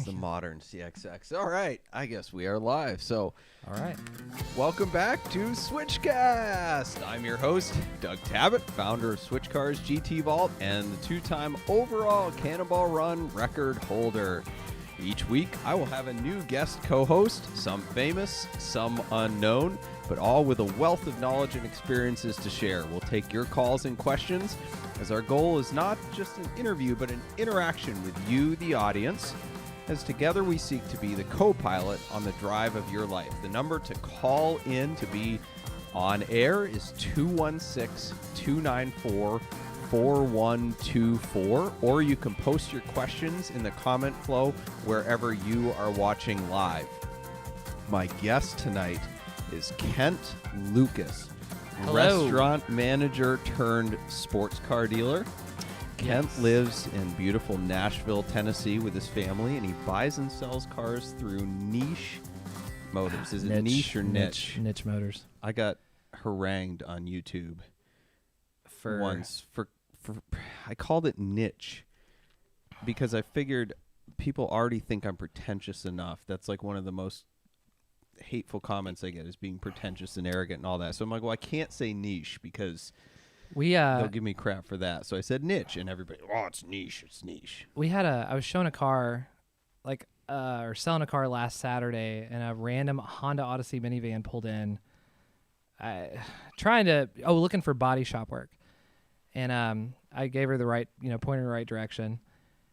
the modern CXX. All right, I guess we are live. So, all right. Welcome back to Switchcast. I'm your host, Doug Tabbutt, founder of Switchcars GT Vault and the two-time overall Cannonball Run record holder. Each week, I will have a new guest co-host, some famous, some unknown, but all with a wealth of knowledge and experiences to share. We'll take your calls and questions, as our goal is not just an interview, but an interaction with you, the audience, as together we seek to be the co-pilot on the drive of your life. The number to call in to be on air is 216-294-4124, or you can post your questions in the comment flow wherever you are watching live. My guest tonight is Kent Lucas, Hello. Restaurant manager turned sports car dealer. Kent lives in beautiful Nashville, Tennessee with his family, and he buys and sells cars through Niche Motors. Is it Niche or Niche? Niche Motors. I got harangued on YouTube once for I called it Niche because I figured people already think I'm pretentious enough. That's like one of the most hateful comments I get is being pretentious and arrogant and all that. So I'm like, well, I can't say niche because they'll give me crap for that. So I said niche, and everybody, oh, it's niche. I was showing a car, or selling a car last Saturday, and a random Honda Odyssey minivan pulled in, looking for body shop work. And I gave her the right, pointed in the right direction,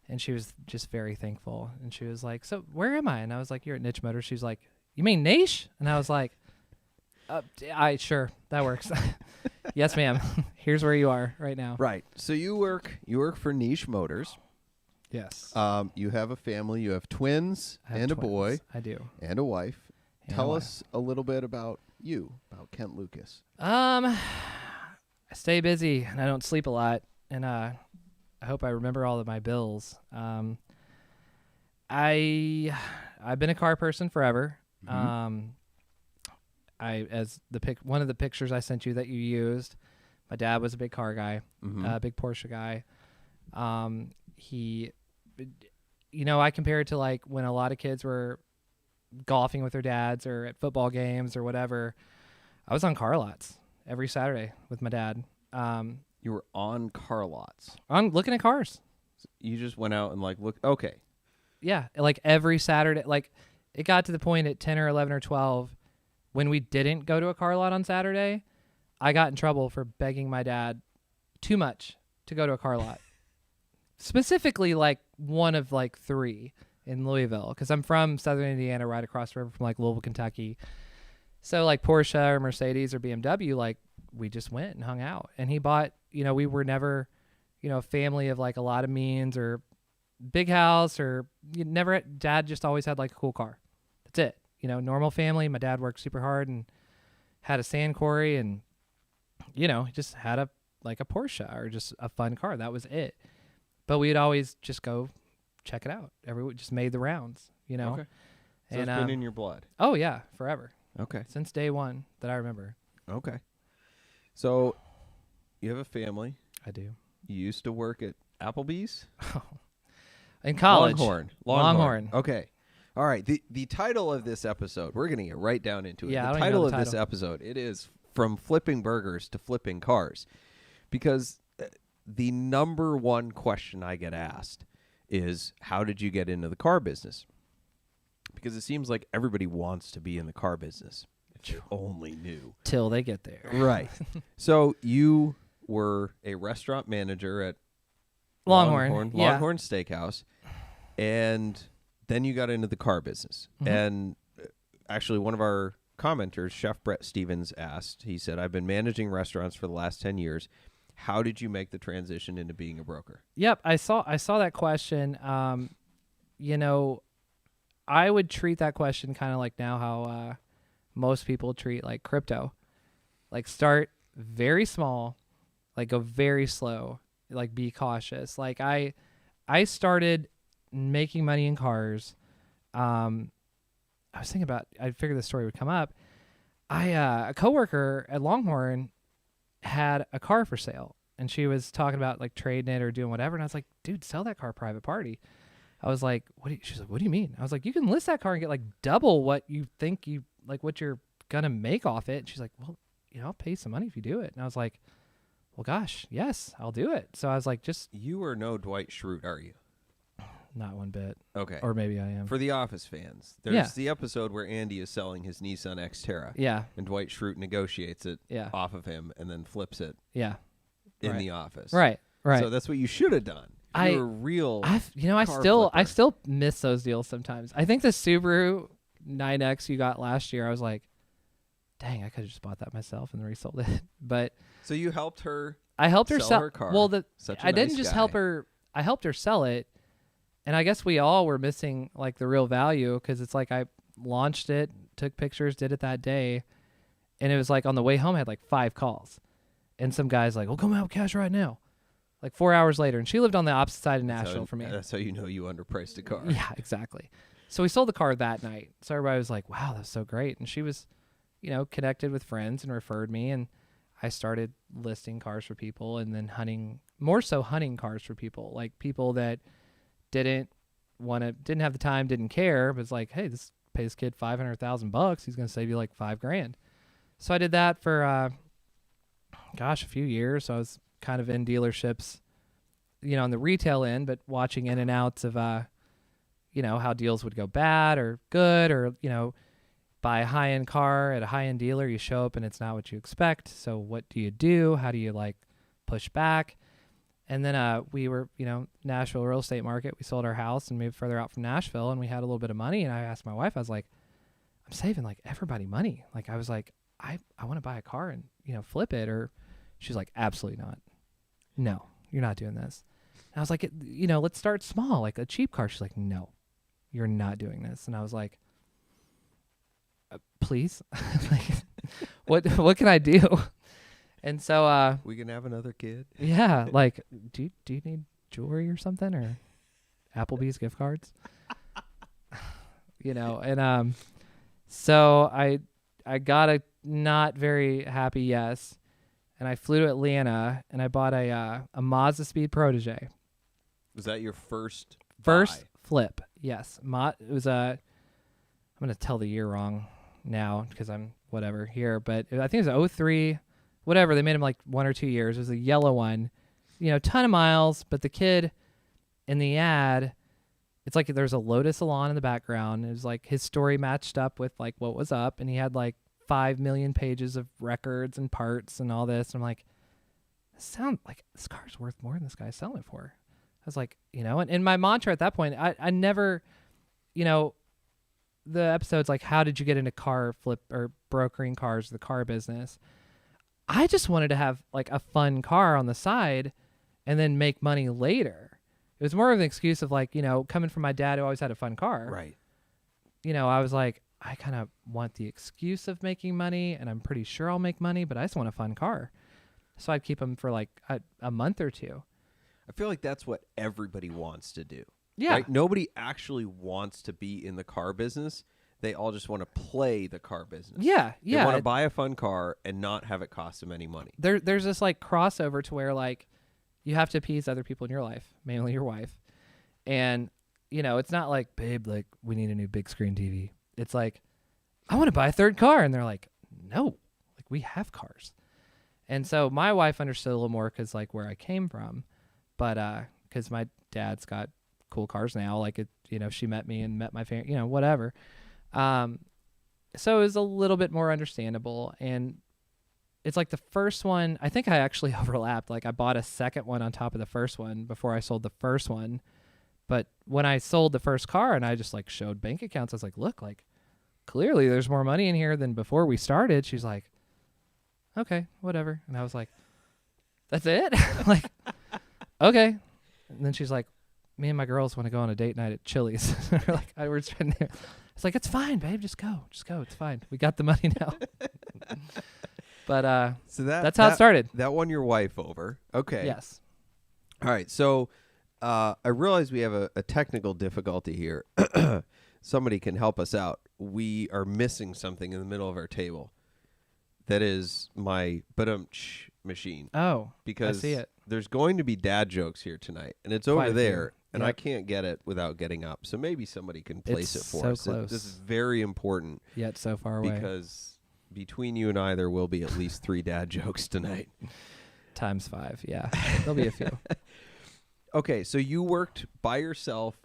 and she was just very thankful. And she was like, so where am I? And I was like, you're at Niche Motors. She's like, you mean niche? And I was like, sure, that works. Yes, ma'am. Here's where you are right now. Right. So you work for Niche Motors. Yes. You have a family. You have twins and a boy. I do. And a wife. Tell us a little bit about you, about Kent Lucas. I stay busy and I don't sleep a lot, and I hope I remember all of my bills. I've been a car person forever. Mm-hmm. One of the pictures I sent you that you used, my dad was a big car guy, Mm-hmm. big Porsche guy. I compare it to like when a lot of kids were golfing with their dads or at football games or whatever. I was on car lots every Saturday with my dad. You were on car lots. I'm looking at cars. You just went out and look. Okay. Yeah, like every Saturday. Like it got to the point at 10 or 11 or 12 when we didn't go to a car lot on Saturday, I got in trouble for begging my dad too much to go to a car lot. Specifically, like one of like three in Louisville, because I'm from Southern Indiana, right across the river from like Louisville, Kentucky. So like Porsche or Mercedes or BMW, like we just went and hung out. And he bought, we were never, a family of like a lot of means or big house or dad just always had like a cool car. That's it. Normal family. My dad worked super hard and had a sand quarry and, he just had a Porsche or just a fun car. That was it. But we'd always just go check it out. Just made the rounds, Okay. So it's been in your blood. Oh yeah, forever. Okay. Since day one that I remember. Okay. So you have a family. I do. You used to work at Applebee's? In college. Longhorn. Okay. All right. The title of this episode, we're going to get right down into it. Yeah, the title of this episode, it is From Flipping Burgers to Flipping Cars. Because the number one question I get asked is, how did you get into the car business? Because it seems like everybody wants to be in the car business. If you only knew. Till they get there. Right. So you were a restaurant manager at Longhorn Steakhouse, and then you got into the car business. Mm-hmm. And actually, one of our commenters, Chef Brett Stevens, asked, he said, I've been managing restaurants for the last 10 years. How did you make the transition into being a broker? Yep, I saw that question. I would treat that question kind of like now how most people treat like crypto. Like start very small, like go very slow, like be cautious. Like I started making money in cars. I was thinking about, I figured this story would come up. A coworker at Longhorn had a car for sale, and she was talking about like trading it or doing whatever. And I was like, dude, sell that car private party. I was like, she's like, what do you mean? I was like, you can list that car and get like double what you think what you're going to make off it. And she's like, well, I'll pay some money if you do it. And I was like, well, gosh, yes, I'll do it. So I was like, You are no Dwight Schrute, are you? Not one bit. Okay. Or maybe I am. For the Office fans, there's the episode where Andy is selling his Nissan Xterra. Yeah. And Dwight Schrute negotiates it Yeah. off of him and then flips it Yeah. in the office. Right. Right. So that's what you should have done. You're a real I still miss those deals sometimes. I think the Subaru 9X you got last year, I was like, dang, I could have just bought that myself and resold it. But so you helped her. I helped her sell her car. Well, Such a I didn't nice just guy. help her. I helped her sell it, and I guess we all were missing like the real value because it's like I launched it, took pictures, did it that day, and it was like on the way home I had like 5 calls, and some guy's like, "Well, come out with cash right now." Like 4 hours later, and she lived on the opposite side of Nashville from me. That's how you know you underpriced a car. Yeah, exactly. So we sold the car that night. So everybody was like, wow, that's so great. And she was, connected with friends and referred me. And I started listing cars for people and then hunting cars for people. Like people that didn't have the time, didn't care, but it's like, hey, pay this kid $500,000. He's going to save you like $5,000. So I did that for, a few years. So I was kind of in dealerships, on the retail end, but watching in and outs of, how deals would go bad or good, or, buy a high-end car at a high-end dealer, you show up and it's not what you expect. So what do you do? How do you push back? And then we were, Nashville real estate market. We sold our house and moved further out from Nashville, and we had a little bit of money. And I asked my wife, I was like, I'm saving everybody money. I was like, I want to buy a car and, flip it. Or she's like, absolutely not. No, you're not doing this. And I was like, let's start small, like a cheap car. She's like, no, you're not doing this. And I was like, please, what can I do? And so, we can have another kid. Yeah. Do you need jewelry or something, or Applebee's gift cards? And, so I got a not very happy yes. And I flew to Atlanta, and I bought a Mazda Speed Protege. Was that your first buy? Flip? Yes. It was I'm going to tell the year wrong now because I'm whatever here, but I think it was 03, whatever. They made them like 1 or 2 years. It was a yellow one, ton of miles. But the kid in the ad, it's like there's a Lotus Elan in the background. It was like his story matched up with like what was up, and he had like 5 million pages of records and parts and all this. And I'm like, this car's worth more than this guy's selling it for. I was like, and my mantra at that point, I never, the episode's like, how did you get into car flip or brokering cars, the car business? I just wanted to have like a fun car on the side and then make money later. It was more of an excuse of like, coming from my dad who always had a fun car. Right. I was like, I kind of want the excuse of making money, and I'm pretty sure I'll make money, but I just want a fun car. So I'd keep them for like a month or two. I feel like that's what everybody wants to do. Yeah. Right? Nobody actually wants to be in the car business. They all just want to play the car business. Yeah. Yeah. They want to buy a fun car and not have it cost them any money. There's this like crossover to where like you have to appease other people in your life, mainly your wife. And, it's not like, babe, like we need a new big screen TV. It's like, I want to buy a third car. And they're like, no, like we have cars. And so my wife understood a little more because like where I came from, but because my dad's got cool cars now, like it, she met me and met my family, whatever. So it was a little bit more understandable. And it's like the first one, I think I actually overlapped. Like I bought a second one on top of the first one before I sold the first one. But when I sold the first car and I just like showed bank accounts, I was like, look, like clearly there's more money in here than before we started. She's like, okay, whatever. And I was like, that's it? Like, okay. And then she's like, me and my girls want to go on a date night at Chili's. We're like, we're sitting there. It's like, it's fine, babe. Just go. It's fine. We got the money now. But so that's how it started. That won your wife over. Okay. Yes. All right. So I realize we have a technical difficulty here. Somebody can help us out. We are missing something in the middle of our table. That is my badumch machine. Oh, because I see it. there's going to be dad jokes here tonight, and it's Quite over a there, few. and Yep. I can't get it without getting up. So maybe somebody can place It's it for so us. close. This is very important Yet so far away. because between you and I, there will be at least 3 dad jokes tonight. Times 5. Yeah. There'll be a few. Okay, so you worked by yourself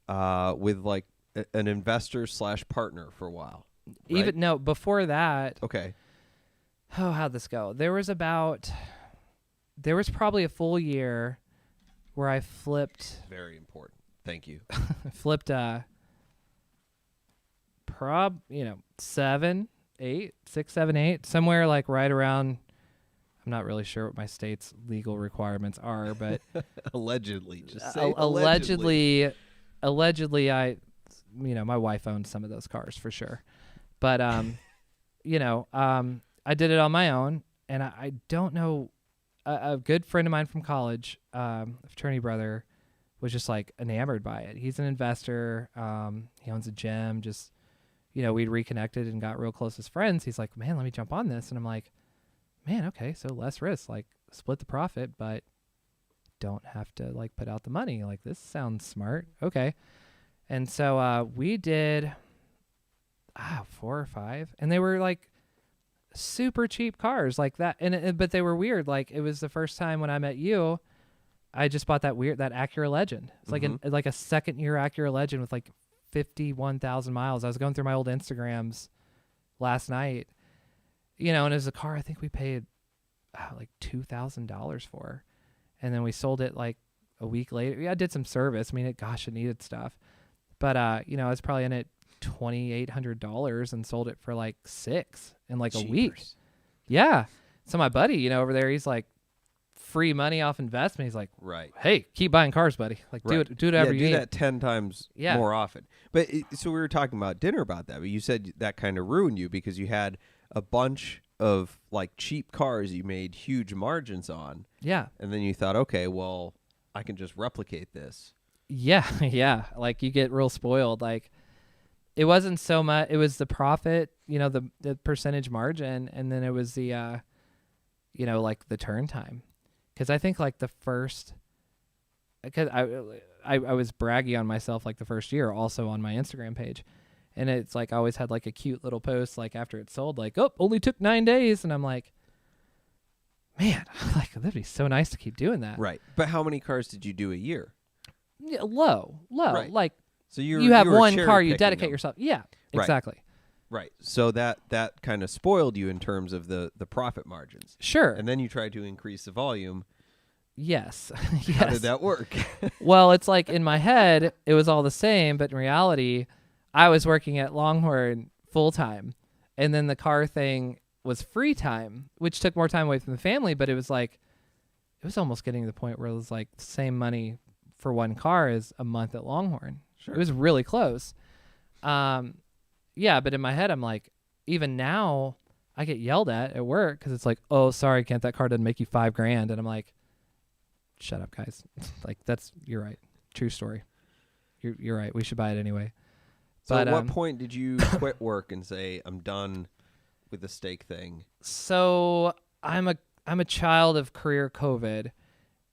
with like an investor / partner for a while. Right? Before that, Okay. oh, how'd this go? There was probably a full year where I flipped Very important. Thank you. 7, 8, 6, 7, 8, somewhere like right around. I'm not really sure what my state's legal requirements are, but Allegedly, just say allegedly, I, my wife owns some of those cars for sure, but I did it on my own, and I don't know. A good friend of mine from college, a fraternity brother, was just like enamored by it. He's an investor. He owns a gym. Just, we'd reconnected and got real close as friends. He's like, man, let me jump on this. And I'm like, man, okay, so less risk, like split the profit, but don't have to like put out the money. Like, this sounds smart. Okay. And so we did 4 or 5, and they were like super cheap cars like that. But they were weird. Like, it was the first time when I met you, I just bought that Acura Legend. It's like a second year Acura Legend with like 51,000 miles. I was going through my old Instagrams last night, and it was a car I think we paid like $2,000 for. And then we sold it like a week later. Yeah, I did some service. I mean, it needed stuff. But, I was probably in it $2,800 and sold it for like $6 in like a week. Yeah. So my buddy, over there, he's like, free money off investment. He's like, right. Hey, keep buying cars, buddy. Like, right. do whatever you need. Do that 10 times more often. But so we were talking about dinner about that, but you said that kind of ruined you because you had a bunch of like cheap cars you made huge margins on. Yeah. And then you thought, okay, well, I can just replicate this. Yeah. Yeah. Like, you get real spoiled. Like, it wasn't so much, it was the profit, the percentage margin. And then it was the, like the turn time. Cause I think like cause I was bragging on myself like the first year also on my Instagram page. And it's like, I always had like a cute little post, like after it sold, like, oh, only took 9 days. And I'm like, man, like, that'd be so nice to keep doing that. Right. But how many cars did you do a year? Yeah, low. Right. Like, so you have one car, you dedicate them. yourself. Yeah, Right. exactly. Right. So that kind of spoiled you in terms of the profit margins. Sure. And then you tried to increase the volume. Yes. How did that work? Well, it's like in my head, it was all the same, but in reality, I was working at Longhorn full time. And then the car thing was free time, which took more time away from the family, but it was like, it was almost getting to the point where it was like the same money for one car as a month at Longhorn. Sure. It was really close. Yeah, but in my head, I'm like, even now, I get yelled at work because it's like, oh, sorry, Kent, that car didn't make you $5,000. And I'm like, shut up, guys. Like, you're right. True story. You're right. We should buy it anyway. So but, at what point did you quit work and say, I'm done with the steak thing? So I'm a child of career COVID,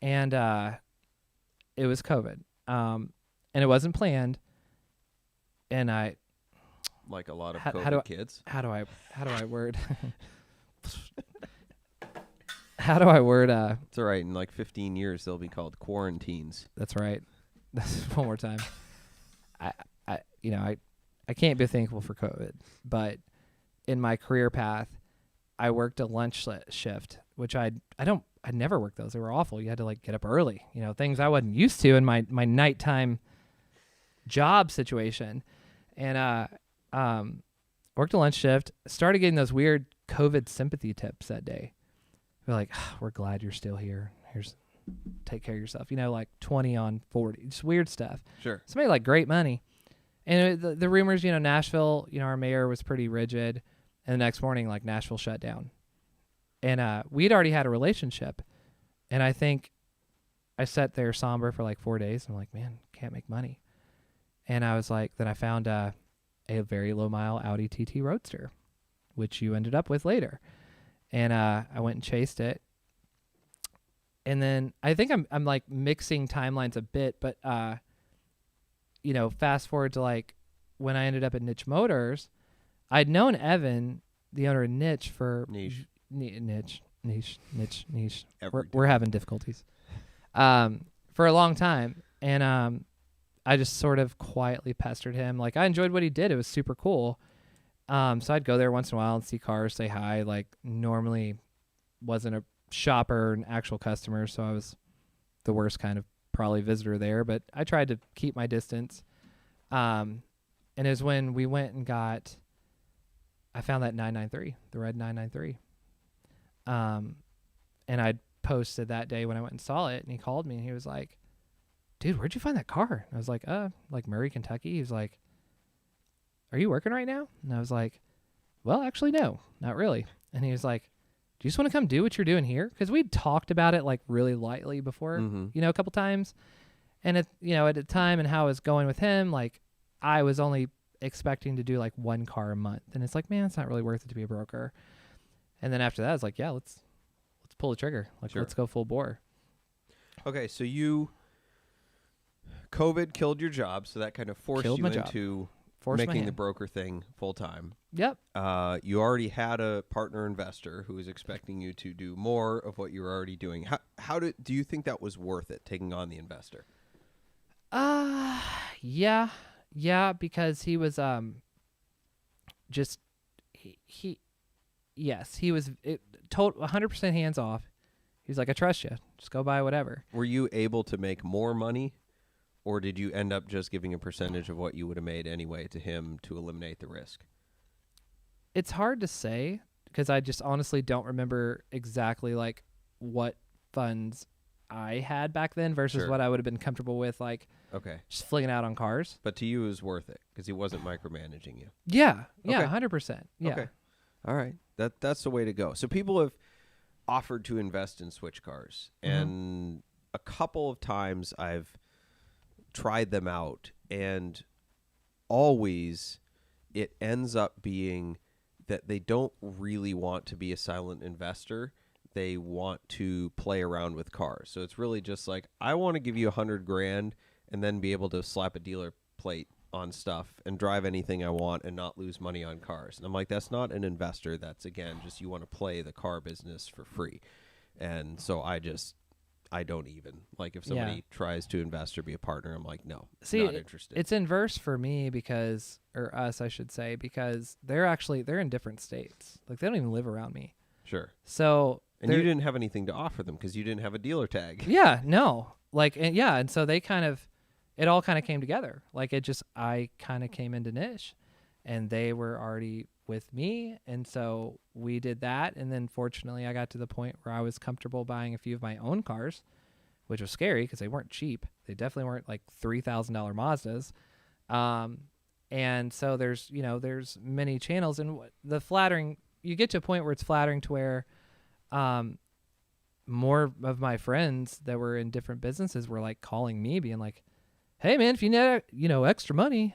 and it was COVID. And it wasn't planned. And like a lot of How COVID kids. How do I word? How do I word? It's all right. In like 15 years, they'll be called quarantines. That's right. One more time. I can't be thankful for COVID, but in my career path, I worked a lunch shift, which I never worked those. They were awful. You had to like get up early, things I wasn't used to in my nighttime job situation. And worked a lunch shift, started getting those weird COVID sympathy tips that day. We're like, we're glad you're still here. Here's, take care of yourself. Like 20 on 40, just weird stuff. Sure. Somebody like great money. And the rumors, Nashville, our mayor was pretty rigid. And the next morning, like Nashville shut down. And we'd already had a relationship. And I think I sat there somber for like 4 days. I'm like, man, can't make money. And I was like, then I found a very low mile Audi TT Roadster, which you ended up with later. And I went and chased it. And then I think I'm like mixing timelines a bit, but fast forward to like when I ended up at Niche Motors, I'd known Evan, the owner of Niche, for Niche. Niche. Every We're having difficulties. For a long time, and I just sort of quietly pestered him. Like, I enjoyed what he did; it was super cool. So I'd go there once in a while and see cars, say hi. Like, normally wasn't a shopper, an actual customer, so I was the worst kind of probably visitor there. But I tried to keep my distance. And it was when we went and I found that 993, the red 993. And I'd posted that day when I went and saw it, and he called me and he was like, dude, where'd you find that car? And I was like, like Murray, Kentucky. He was like, are you working right now? And I was like, well, actually, no, not really. And he was like, do you just want to come do what you're doing here? Because we'd talked about it like really lightly before, a couple times. And at the time and how it was going with him, like I was only expecting to do like one car a month. And it's like, man, it's not really worth it to be a broker. And then after that, I was like, yeah, let's pull the trigger. Like, Let's go full bore. Okay, so COVID killed your job, so that kind of forced you into making the broker thing full time. Yep. You already had a partner investor who was expecting you to do more of what you were already doing. How do you think that was worth it, taking on the investor? Yeah, because he was he was 100% hands off. He's like, I trust you. Just go buy whatever. Were you able to make more money, or did you end up just giving a percentage of what you would have made anyway to him to eliminate the risk? It's hard to say because I just honestly don't remember exactly like what funds I had back then versus what I would have been comfortable with, like just flinging out on cars. But to you, it was worth it because he wasn't micromanaging you. Yeah, 100%. Yeah. Okay. All right. That's the way to go. So people have offered to invest in Switchcars, and a couple of times I've tried them out, and always it ends up being that they don't really want to be a silent investor. They want to play around with cars. So it's really just like, I want to give you $100,000 and then be able to slap a dealer plate on stuff and drive anything I want and not lose money on cars. And I'm like, that's not an investor. That's, again, just you want to play the car business for free. And so I don't even. Like, if somebody tries to invest or be a partner, I'm like, no, not interested. It's inverse for me or us, I should say, because they're in different states. Like, they don't even live around me. Sure. So... And you didn't have anything to offer them because you didn't have a dealer tag. Yeah, no. Like, and so they it all kind of came together. Like, I kind of came into Niche, and they were already with me, and so we did that. And then fortunately, I got to the point where I was comfortable buying a few of my own cars, which was scary because they weren't cheap. They definitely weren't like $3,000 Mazdas. And so there's many channels, and you get to a point where it's flattering to where more of my friends that were in different businesses were like calling me, being like, hey man, if you need, extra money,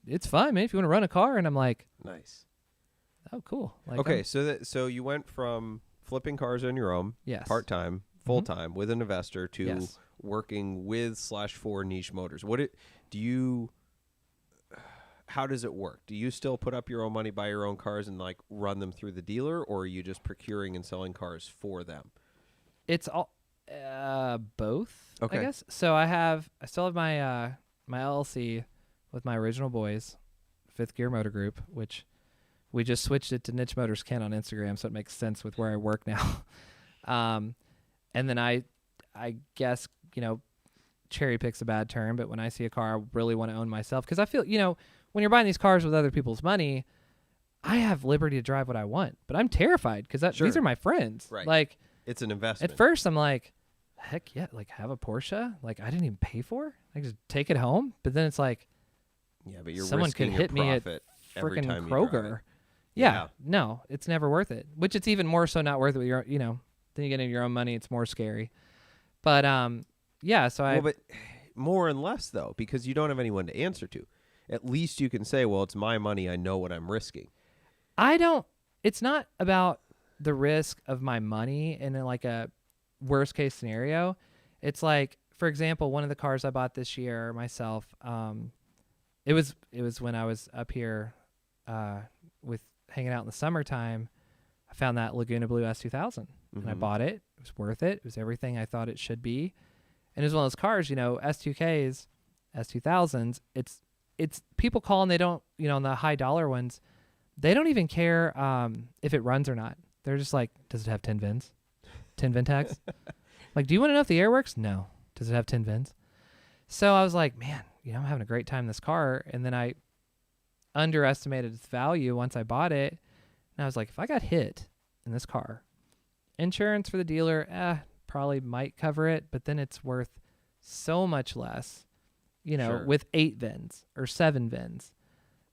it's fine, man. If you want to run a car. And I'm like, nice. Oh, cool. Like, okay. So you went from flipping cars on your own, part-time, full-time with an investor to working with /for Niche Motors. How does it work? Do you still put up your own money, buy your own cars, and like run them through the dealer, or are you just procuring and selling cars for them? It's all both, okay. I guess. So I still have my my LLC with my original boys, Fifth Gear Motor Group, which we just switched it to Niche Motors Ken on Instagram, so it makes sense with where I work now. And then I guess cherry pick's a bad term, but when I see a car I really want to own myself, because I feel when you're buying these cars with other people's money, I have liberty to drive what I want, but I'm terrified because these are my friends. Right. Like, it's an investment. At first, I'm like, heck yeah, like have a Porsche, like I didn't even pay for. I just take it home. But then it's like, but you're someone could hit me at freaking Kroger. Yeah, no, it's never worth it. Which it's even more so not worth it with your, then you get into your own money, it's more scary. But so but more and less though, because you don't have anyone to answer to. At least you can say, well, it's my money. I know what I'm risking. It's not about the risk of my money and like worst case scenario. It's like, for example, one of the cars I bought this year myself, it was when I was up here with hanging out in the summertime. I found that Laguna Blue S2000 and I bought it. It was worth it. It was everything I thought it should be. And it was one of those cars, you know, S2Ks, S2000s. It's people call and they don't, you know, on the high dollar ones, they don't even care if it runs or not. They're just like, does it have 10 VINs? 10 VIN tags? Like, do you want to know if the air works? No. Does it have 10 VINs? So I was like, man, you know, I'm having a great time in this car. And then I underestimated its value once I bought it. And I was like, if I got hit in this car, insurance for the dealer, probably might cover it, but then it's worth so much less, you know, Sure. with 8 VINs or 7 VINs.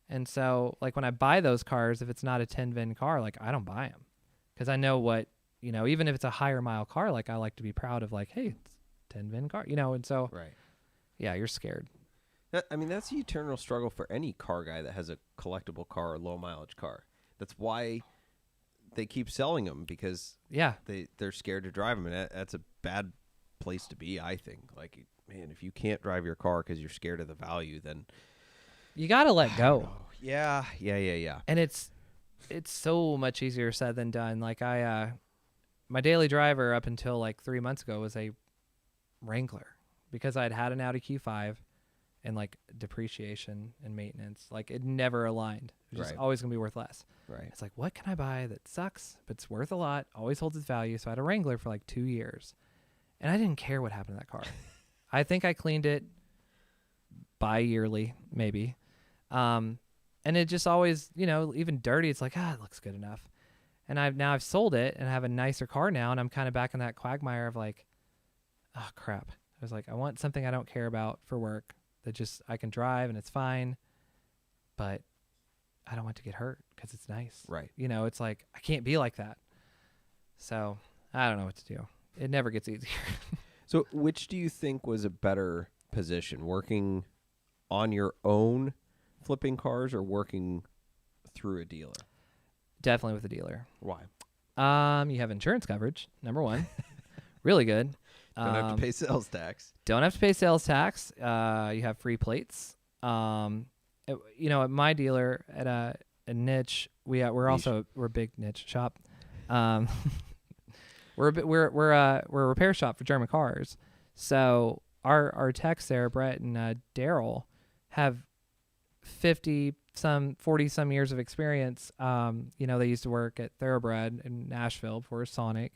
And so, like, when I buy those cars, if it's not a 10 VIN car, like, I don't buy them because I know what, you know, even if it's a higher mile car, like, I like to be proud of, like, hey, it's 10 VIN car, you know, and so, Right. yeah, you're scared. I mean, that's the eternal struggle for any car guy that has a collectible car or low mileage car. That's why they keep selling them, because Yeah. they're scared to drive them, and that's a bad place to be, I think. Like, man, if you can't drive your car because you're scared of the value, then You got to let go. yeah. And it's so much easier said than done. Like, my daily driver up until like 3 months ago was a Wrangler because I'd had an Audi Q5 and like depreciation and maintenance. Like, it never aligned. It was just Right. always going to be worth less. Right. It's like, what can I buy that sucks, but it's worth a lot, always holds its value? So I had a Wrangler for like 2 years. And I didn't care what happened to that car. I think I cleaned it bi-yearly, maybe. And it just always, you know, even dirty, it's like, it looks good enough. And I've sold it and have a nicer car now, and I'm kind of back in that quagmire of like, oh crap. I was like, I want something I don't care about for work that just I can drive and it's fine, but I don't want to get hurt because it's nice. Right. You know, it's like, I can't be like that. So I don't know what to do. It never gets easier. So which do you think was a better position, working on your own flipping cars or working through a dealer? Definitely with a dealer. Why? You have insurance coverage, number one. Really good. Don't have to pay sales tax. Don't have to pay sales tax. You have free plates. You know, at my dealer at a niche, we're also a big niche shop. We're a repair shop for German cars. So our techs there, Brett and Daryl, have 40 some years of experience. You know, they used to work at Thoroughbred in Nashville before Sonic,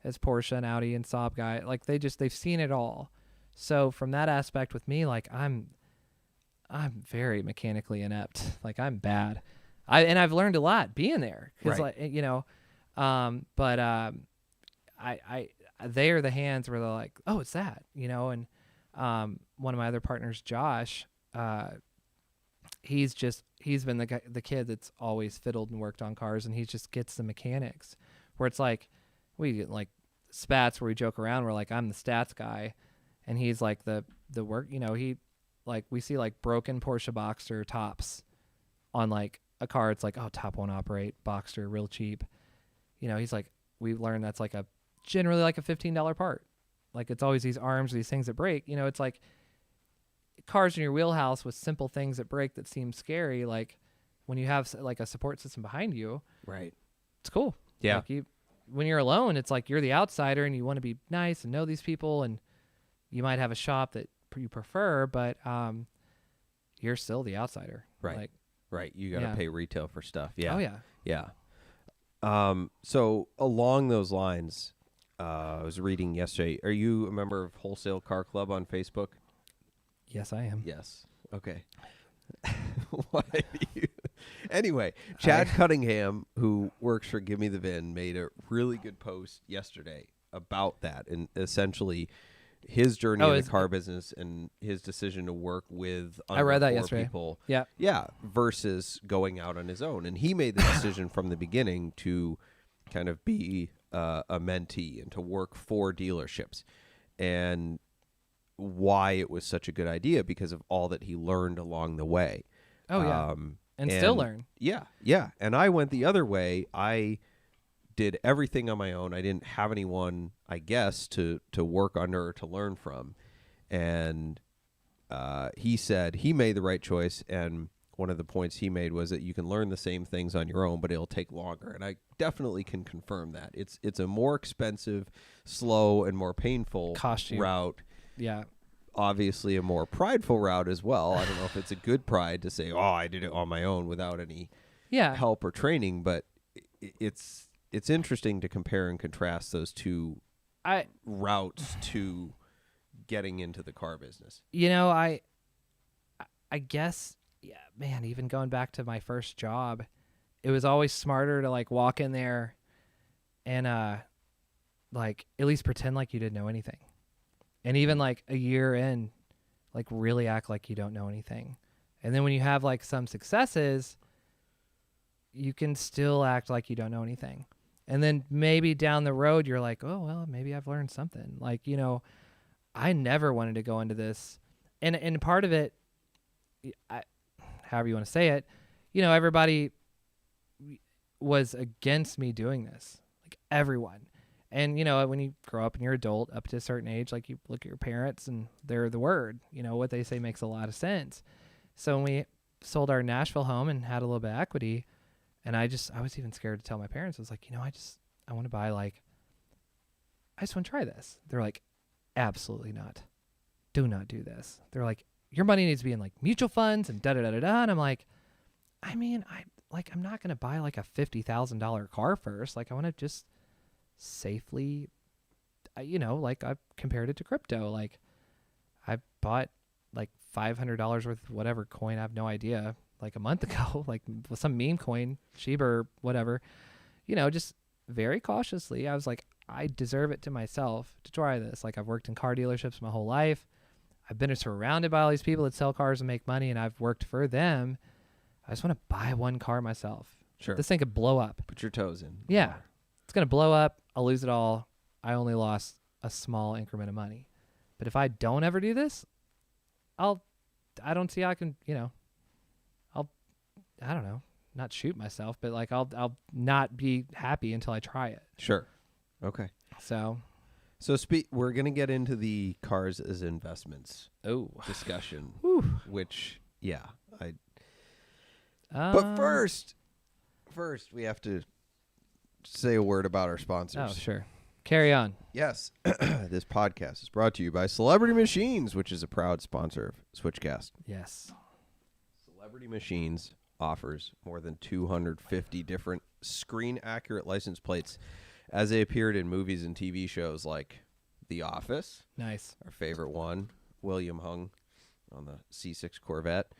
as Porsche and Audi and Saab guy. Like, they've seen it all. So from that aspect with me, like, I'm very mechanically inept. Like, I'm bad. I've learned a lot being there. Cause Right. like, you know, they are the hands where they're like, oh, it's that, you know. And one of my other partners, Josh, he's been the kid that's always fiddled and worked on cars, and he just gets the mechanics where it's like, we get like spats where we joke around. We're like, I'm the stats guy, and he's like the work, you know. He, like, we see like broken Porsche Boxster tops on like a car. It's like, oh, top won't operate, Boxster, real cheap. You know, he's like, we learned that's like generally like a $15 part. Like, it's always these arms, these things that break. You know, it's like cars in your wheelhouse with simple things that break that seem scary. Like, when you have like a support system behind you, Right. it's cool. Yeah. Like, when you're alone, it's like you're the outsider and you want to be nice and know these people, and you might have a shop that you prefer, but you're still the outsider. Right. Like, Right. You got to pay retail for stuff. Yeah. oh yeah. Yeah. So along those lines, I was reading yesterday. Are you a member of Wholesale Car Club on Facebook? Yes, I am. Yes. Okay. Why do you? Anyway, Chad Cunningham, who works for Give Me the VIN, made a really good post yesterday about that, and essentially his journey in the car business and his decision to work with I read that four yesterday. people. Yeah. Yeah, versus going out on his own. And he made the decision from the beginning to kind of be a mentee and to work for dealerships. And why it was such a good idea, because of all that he learned along the way. Oh yeah. And still learn. Yeah. And I went the other way. I did everything on my own. I didn't have anyone, I guess, to work under or to learn from. And he said he made the right choice, and one of the points he made was that you can learn the same things on your own, but it'll take longer. And I definitely can confirm that. It's a more expensive, slow, and more painful route. Yeah. Obviously a more prideful route as well. I don't know if it's a good pride to say, oh, I did it on my own without any help or training, but it's interesting to compare and contrast those two routes to getting into the car business. I guess, yeah, man, even going back to my first job, it was always smarter to like walk in there and like at least pretend like you didn't know anything. And even like a year in, like really act like you don't know anything. And then when you have like some successes, you can still act like you don't know anything. And then maybe down the road, you're like, oh, well, maybe I've learned something. Like, I never wanted to go into this. And part of it, however you want to say it, everybody was against me doing this. Like everyone. And, when you grow up and you're adult up to a certain age, like you look at your parents and they're the word, what they say makes a lot of sense. So when we sold our Nashville home and had a little bit of equity, and I was even scared to tell my parents. I was like, I want to buy I just want to try this. They're like, absolutely not. Do not do this. They're like, your money needs to be in like mutual funds and da-da-da-da-da. And I'm like, I'm not going to buy like a $50,000 car first. Like I want to just safely, I've compared it to crypto. Like I bought like $500 worth of whatever coin. I have no idea. Like a month ago, like some meme coin, Shiba or whatever, just very cautiously. I was like, I deserve it to myself to try this. Like I've worked in car dealerships my whole life. I've been surrounded by all these people that sell cars and make money, and I've worked for them. I just want to buy one car myself. Sure. This thing could blow up. Put your toes in. Yeah. It's going to blow up. I'll lose it all. I only lost a small increment of money. But if I don't ever do this, I don't see how I can, I don't know, not shoot myself, but like I'll not be happy until I try it. Sure. Okay. So we're going to get into the cars as investments discussion, which, but first we have to say a word about our sponsors. Oh, sure. Carry on. Yes. This podcast is brought to you by Celebrity Machines, which is a proud sponsor of Switchcast. Yes. Celebrity Machines offers more than 250 different screen-accurate license plates as they appeared in movies and TV shows like The Office. Nice. Our favorite one, William Hung on the C6 Corvette.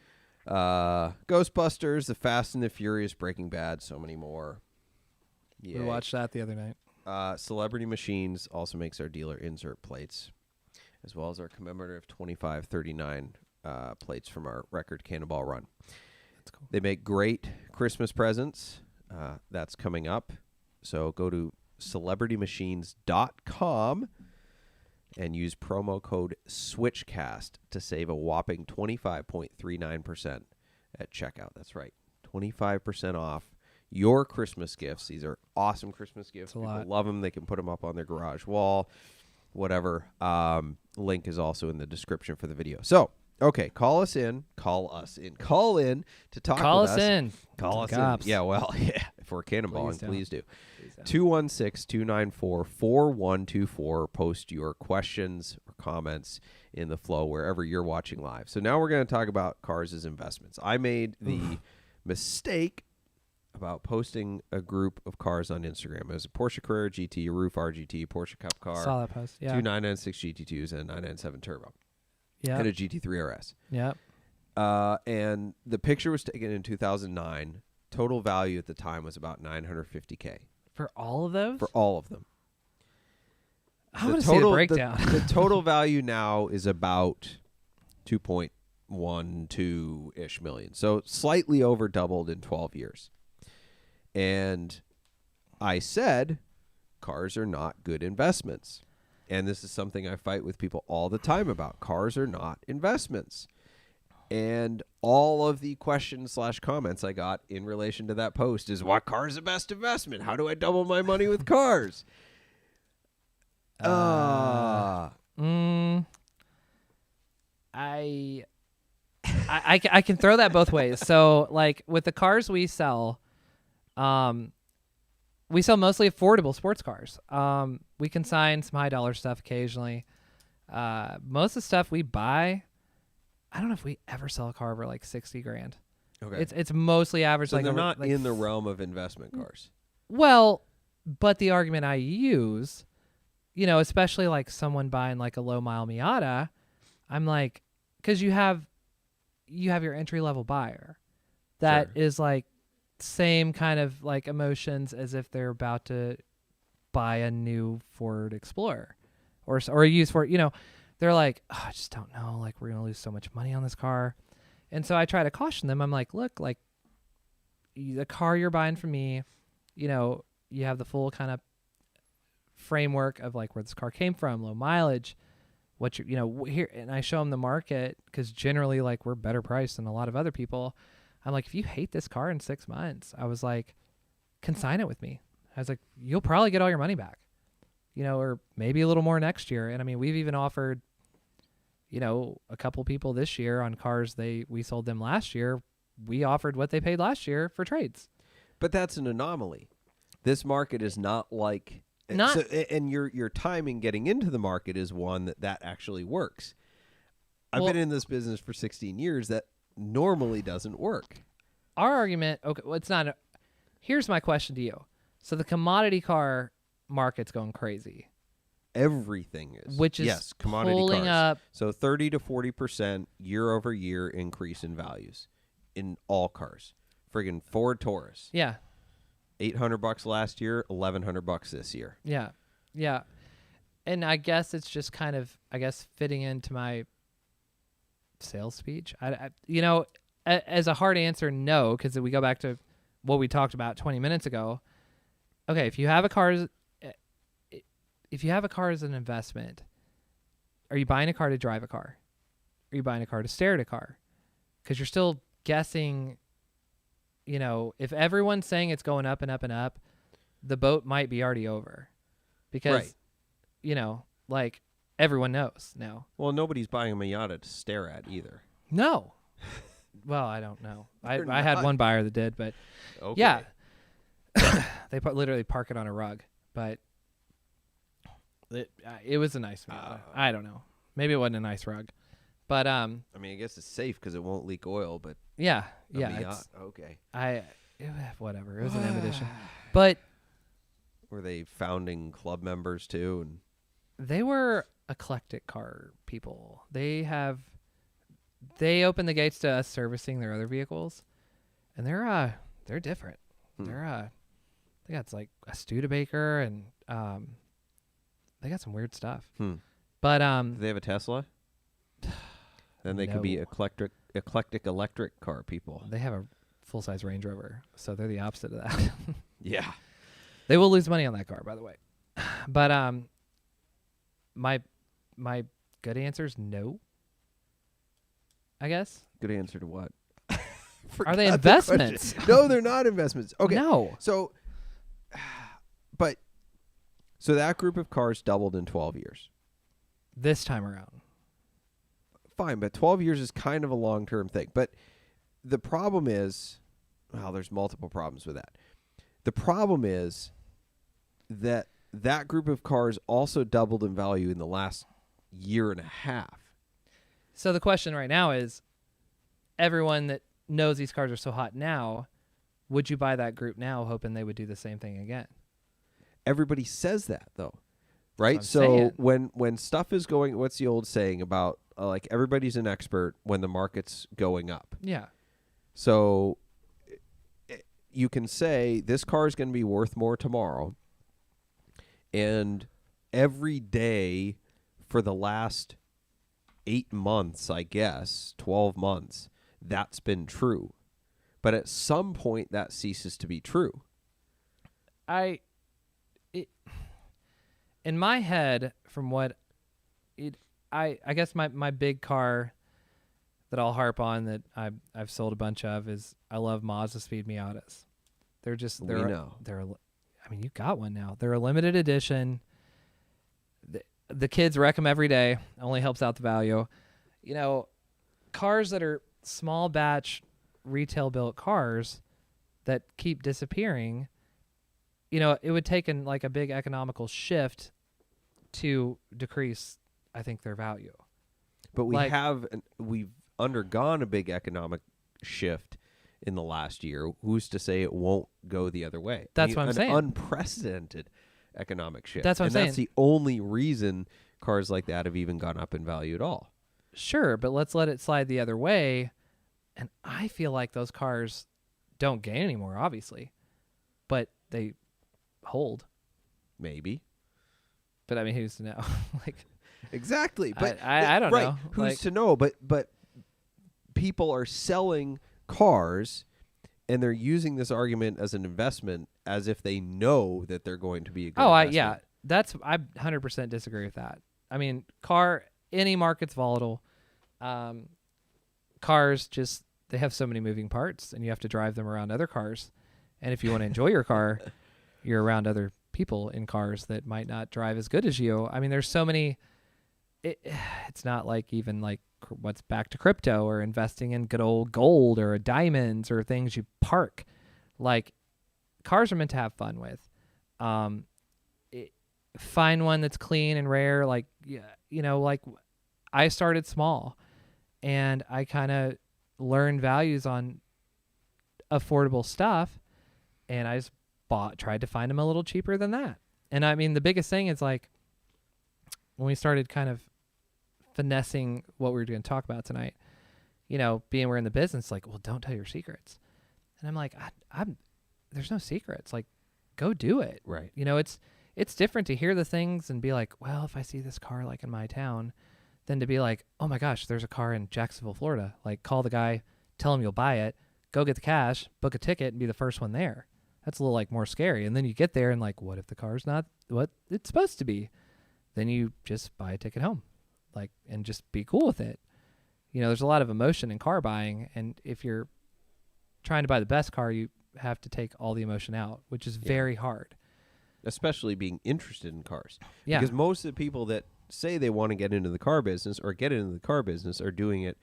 Ghostbusters, The Fast and the Furious, Breaking Bad, so many more. We watched that the other night. Celebrity Machines also makes our dealer insert plates, as well as our commemorative 2539 plates from our record Cannonball Run. That's cool. They make great Christmas presents. That's coming up. So go to celebritymachines.com and use promo code SWITCHCAST to save a whopping 25.39% at checkout. That's right. 25% off your Christmas gifts. These are awesome Christmas gifts. People love them. They can put them up on their garage wall, whatever. Link is also in the description for the video. So, okay, call in to talk Call with us us. in. Call us Cops. in. Yeah, well, yeah. If we're cannonballing, please do. 216-294-4124. Post your questions or comments in the flow wherever you're watching live. So now we're going to talk about cars as investments. I made the mistake about posting a group of cars on Instagram. It was a Porsche Carrera GT, a Roof RGT, Porsche Cup car, Saw that post. Yeah. two 996 GT2s, and a 997 Turbo, Yeah. and a GT3 RS. Yep. And the picture was taken in 2009. Total value at the time was about $950K. For all of those? For all of them. I want to see the breakdown. The total value now is about 2.12-ish million. So slightly over doubled in 12 years. And I said, cars are not good investments. And this is something I fight with people all the time about. Cars are not investments. And all of the questions / comments I got in relation to that post is, what car is the best investment? How do I double my money with cars? I can throw that both ways. So like with the cars we sell mostly affordable sports cars. We consign some high dollar stuff occasionally. Most of the stuff we buy, I don't know if we ever sell a car over like 60 grand. Okay. It's mostly average. So like they're over, not like, in the realm of investment cars. Well, but the argument I use, especially like someone buying like a low mile Miata, I'm like, because you have your entry level buyer that is like same kind of like emotions as if they're about to buy a new Ford Explorer or a used Ford. They're like, I just don't know. Like, we're gonna lose so much money on this car, and so I try to caution them. I'm like, look, like the car you're buying from me, you have the full kind of framework of like where this car came from, low mileage, what here, and I show them the market because generally like we're better priced than a lot of other people. I'm like, if you hate this car in 6 months, I was like, consign it with me. I was like, you'll probably get all your money back, or maybe a little more next year. And I mean, we've even offered, a couple people this year on cars we sold them last year. We offered what they paid last year for trades. But that's an anomaly. This market is not like and your timing getting into the market is one that actually works. I've been in this business for 16 years. That normally doesn't work. Our argument, okay, well, it's not. Here's my question to you. So the commodity car market's going crazy. Everything is. Which is yes, commodity pulling cars. up. So 30 to 40% year over year increase in values in all cars. Friggin' Ford Taurus. Yeah. $800 last year, $1,100 this year. Yeah. Yeah. And I guess it's just kind of, fitting into my sales speech. As a hard answer, no, because we go back to what we talked about 20 minutes ago. Okay, if you have a car as an investment, are you buying a car to drive a car? Are you buying a car to stare at a car? Because you're still guessing, if everyone's saying it's going up and up and up, the boat might be already over. Because, like everyone knows now. Well, nobody's buying a Miata to stare at either. No. Well, I don't know. I had one buyer that did, but okay. yeah. They literally park it on a rug, but it was a nice Miata. I don't know. Maybe it wasn't a nice rug, but I guess it's safe because it won't leak oil. But yeah. Okay. Whatever. It was an M edition, but were they founding club members too? And they were eclectic car people. They opened the gates to us servicing their other vehicles, and they're different. They got like a Studebaker and they got some weird stuff. But do they have a Tesla? Then they could be eclectic electric car people. They have a full size Range Rover, so they're the opposite of that. Yeah. They will lose money on that car, by the way. But my good answer is no. I guess. Good answer to what? Are they investments? No, they're not investments. Okay. No. So that group of cars doubled in 12 years. This time around. Fine, but 12 years is kind of a long-term thing. But the problem is, there's multiple problems with that. The problem is that group of cars also doubled in value in the last year and a half. So the question right now is, everyone that knows these cars are so hot now, would you buy that group now hoping they would do the same thing again? Everybody says that, though, right? That's what I'm saying. when stuff is going, what's the old saying about like everybody's an expert when the market's going up? Yeah. So you can say this car is going to be worth more tomorrow, and every day for the last 8 months, I guess, 12 months, that's been true. But at some point, that ceases to be true. In my head, from what I guess my big car, that I'll harp on that I've sold a bunch of is I love Mazda Speed Miatas. They're I mean, you got one now. They're a limited edition. The kids wreck them every day. Only helps out the value. You know, cars that are small batch retail built cars that keep disappearing, you know, it would take like a big economical shift to decrease, I think, their value. But we've undergone a big economic shift in the last year. Who's to say it won't go the other way? That's what I'm saying. An unprecedented economic shift. That's what I'm saying. That's the only reason cars like that have even gone up in value at all. Sure, but let's let it slide the other way. And I feel like those cars don't gain anymore, obviously, but they hold. Maybe. But I mean, who's to know? Like, exactly. But I don't know. Who's to know? But people are selling cars, and they're using this argument as an investment, as if they know that they're going to be a good investment. I 100% disagree with that. I mean, any market's volatile. Cars they have so many moving parts, and you have to drive them around other cars. And if you want to enjoy your car, you're around other people in cars that might not drive as good as you. I mean, there's so many. It's not like even like what's back to crypto or investing in good old gold or diamonds or things you park. Like, cars are meant to have fun with. Find one that's clean and rare. Like, you know, like I started small, and I kind of learned values on affordable stuff, and I just tried to find them a little cheaper than that. And I mean, the biggest thing is like when we started kind of finessing what we were going to talk about tonight, you know, we're in the business, like, well, don't tell your secrets. And I'm like, there's no secrets. Like, go do it. Right. You know, it's different to hear the things and be like, well, if I see this car like in my town, than to be like, oh my gosh, there's a car in Jacksonville, Florida. Like, call the guy, tell him you'll buy it, go get the cash, book a ticket, and be the first one there. That's a little like more scary. And then you get there and like, what if the car's not what it's supposed to be? Then you just buy a ticket home, like, and just be cool with it. You know, there's a lot of emotion in car buying, and if you're trying to buy the best car, you have to take all the emotion out, which is very hard. Especially being interested in cars. Yeah. Because most of the people that say they want to get into the car business or get into the car business are doing it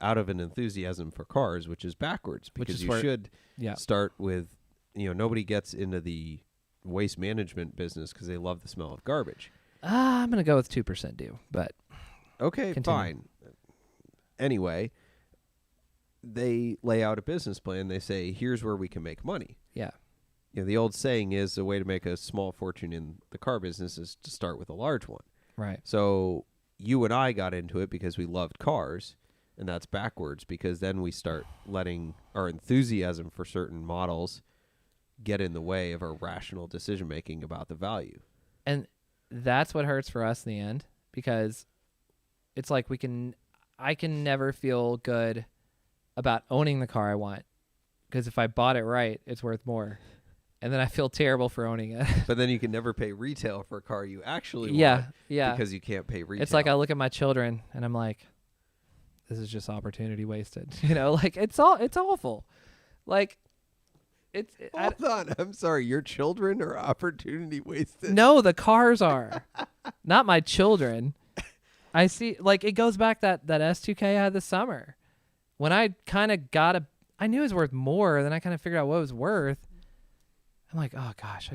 out of an enthusiasm for cars, which is backwards. Because you should start with, you know, nobody gets into the waste management business because they love the smell of garbage. I'm going to go with 2% due, but okay, continue. Fine. Anyway, they lay out a business plan. They say, here's where we can make money. Yeah. You know, the old saying is the way to make a small fortune in the car business is to start with a large one. Right. So you and I got into it because we loved cars, and that's backwards, because then we start letting our enthusiasm for certain models get in the way of our rational decision making about the value. And that's what hurts for us in the end, because it's like I can never feel good about owning the car I want, because if I bought it right, it's worth more. And then I feel terrible for owning it. But then you can never pay retail for a car you actually want. Yeah. Because you can't pay retail. It's like I look at my children and I'm like, this is just opportunity wasted. You know, like it's awful. Like Hold on. I'm sorry. Your children are opportunity wasted? No, the cars are. Not my children. I see, like, it goes back that S2K I had this summer. When I kind of I knew it was worth more, then I kind of figured out what it was worth. I'm like, oh gosh,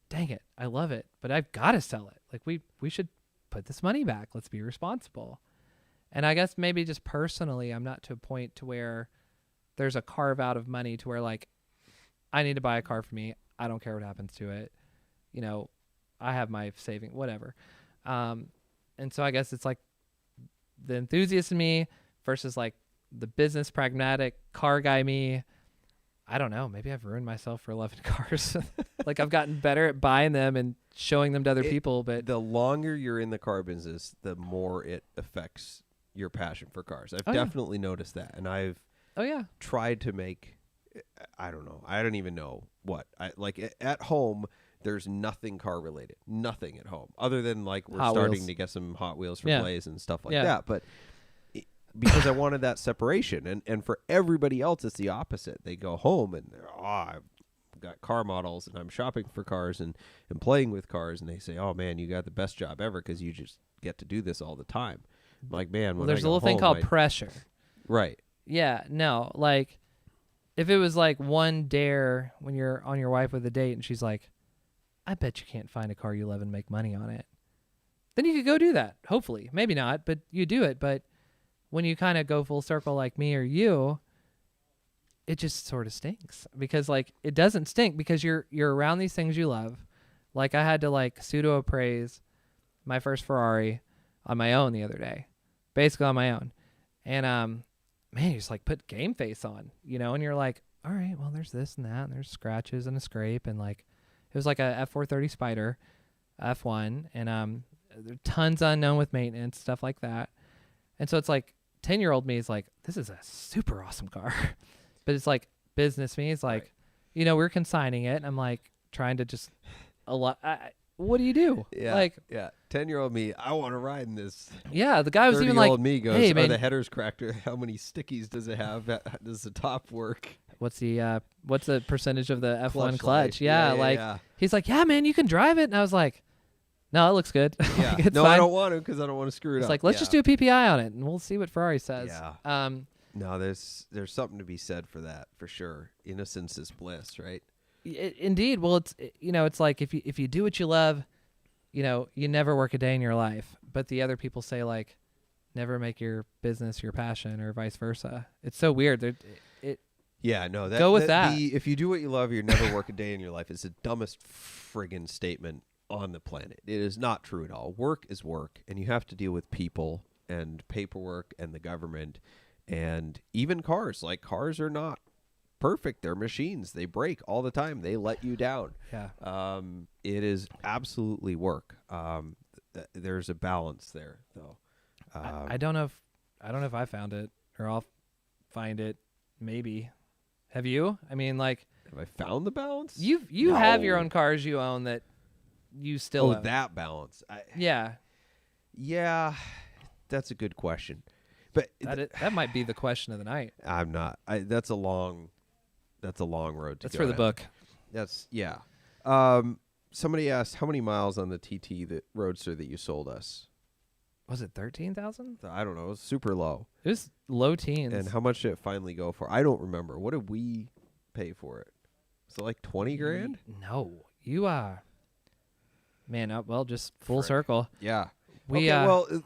dang it, I love it, but I've got to sell it. Like, we should put this money back. Let's be responsible. And I guess maybe just personally, I'm not to a point to where there's a carve out of money to where, like, I need to buy a car for me. I don't care what happens to it. You know, I have my saving, whatever. And so I guess it's like the enthusiast in me versus like the business pragmatic car guy me. I don't know. Maybe I've ruined myself for loving cars. Like, I've gotten better at buying them and showing them to other people. But the longer you're in the car business, the more it affects your passion for cars. I've definitely noticed that. And I've tried to make, I don't know. I don't even know what. At home, there's nothing car related. Nothing at home. Other than, like, we're starting to get some Hot Wheels for plays and stuff like that. But because I wanted that separation. And for everybody else, it's the opposite. They go home and they're, I've got car models and I'm shopping for cars and playing with cars. And they say, oh, man, you got the best job ever because you just get to do this all the time. I'm like, man, Well, when I there's a go little thing home, called pressure. Right. Yeah, no, like if it was like one dare when you're on your wife with a date and she's like, I bet you can't find a car you love and make money on it. Then you could go do that. Hopefully. Maybe not, but you do it. But when you kind of go full circle like me or you, it just sort of stinks because like it doesn't stink because you're around these things you love. Like I had to like pseudo appraise my first Ferrari on my own the other day, basically on my own. And, man, you just like put game face on, you know, and you're like, all right, well, there's this and that, and there's scratches and a scrape. And like, it was like a F430 Spider F1 and, there are tons unknown with maintenance, stuff like that. And so it's like 10-year-old me is like, this is a super awesome car. But it's like business me is like, Right. you know, we're consigning it. And I'm like trying to just what do you do? Yeah. Like, yeah. 10-year-old me, I want to ride in this. yeah, the guy was even like, 30-year-old me goes, hey, oh, man, the header's cracked. How many stickies does it have? Does the top work? what's the percentage of the F1 clutch? life. Yeah, like he's like, yeah, man, you can drive it. And I was like, no, it looks good. Yeah. Like, it's No, fine. I don't want to because I don't want to screw it It's up. like, let's just do a PPI on it and we'll see what Ferrari says. Yeah. No, there's something to be said for that, for sure. Innocence is bliss, right? Indeed. Well, it's like if you do what you love, you know, you never work a day in your life. But the other people say like, never make your business your passion or vice versa. It's so weird. Yeah, no. Go with that. If you do what you love, you never work a day in your life. It's the dumbest friggin' statement on the planet. It is not true at all. Work is work, and you have to deal with people and paperwork and the government and even cars. Like, cars are not perfect. They're machines. They break all the time. They let you down. Yeah. It is absolutely work. There's a balance there, though. I don't know if I found it or I'll find it. Maybe. Have you? I mean, like, have I found the balance? You have your own cars you own that you still own. That balance. Yeah. Yeah, that's a good question. But that might be the question of the night. I'm not. That's a long road to go. That's for the book. That's yeah. Somebody asked how many miles on the TT, the Roadster that you sold us. Was it 13,000? I don't know. It was super low. It was low teens. And how much did it finally go for? I don't remember. What did we pay for it? Was it like 20 grand? No, you man. Well, just full circle. Yeah. We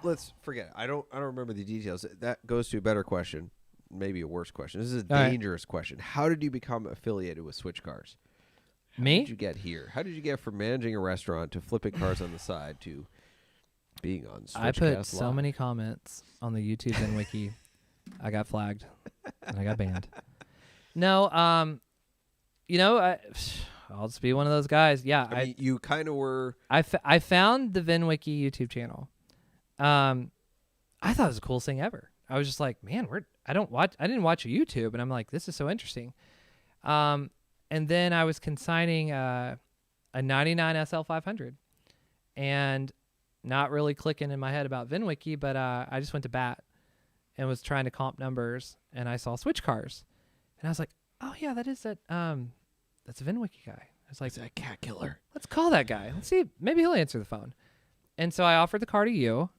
let's forget it. I don't remember the details. That goes to a better question, maybe a worse question. This is a dangerous question. How did you become affiliated with Switchcars? How did you get here? How did you get from managing a restaurant to flipping cars on the side to being on Switchcast I put so Live? many comments on the YouTube and wiki. I got flagged and I got banned. No, you know, I'll just be one of those guys. Yeah, I mean, you kind of were. I found the VinWiki YouTube channel. I thought it was the coolest thing ever. I was just like, man, I didn't watch a YouTube, and I'm like, this is so interesting. And then I was consigning a 99 SL 500, and not really clicking in my head about VinWiki, but I just went to bat and was trying to comp numbers, and I saw Switchcars, and I was like, oh yeah, that's a VinWiki guy. I was like, Is that cat killer? Let's call that guy. Let's see. Maybe he'll answer the phone. And so I offered the car to you,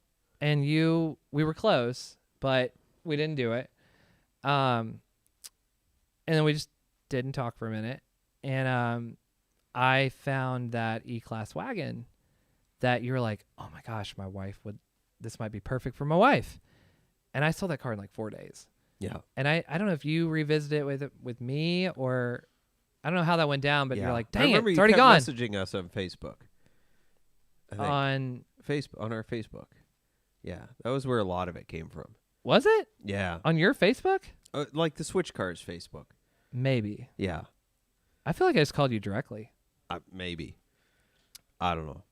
and we were close, but we didn't do it. And then we just didn't talk for a minute. And I found that E-Class wagon that you were like, oh my gosh, this might be perfect for my wife. And I sold that car in like 4 days. Yeah. And I don't know if you revisited it with me or I don't know how that went down, but you're like, dang it, it's already gone. Messaging us on Facebook. On our Facebook. Yeah, that was where a lot of it came from. Was it? Yeah. On your Facebook? Like the Switchcars Facebook. Maybe. Yeah. I feel like I just called you directly. Maybe. I don't know.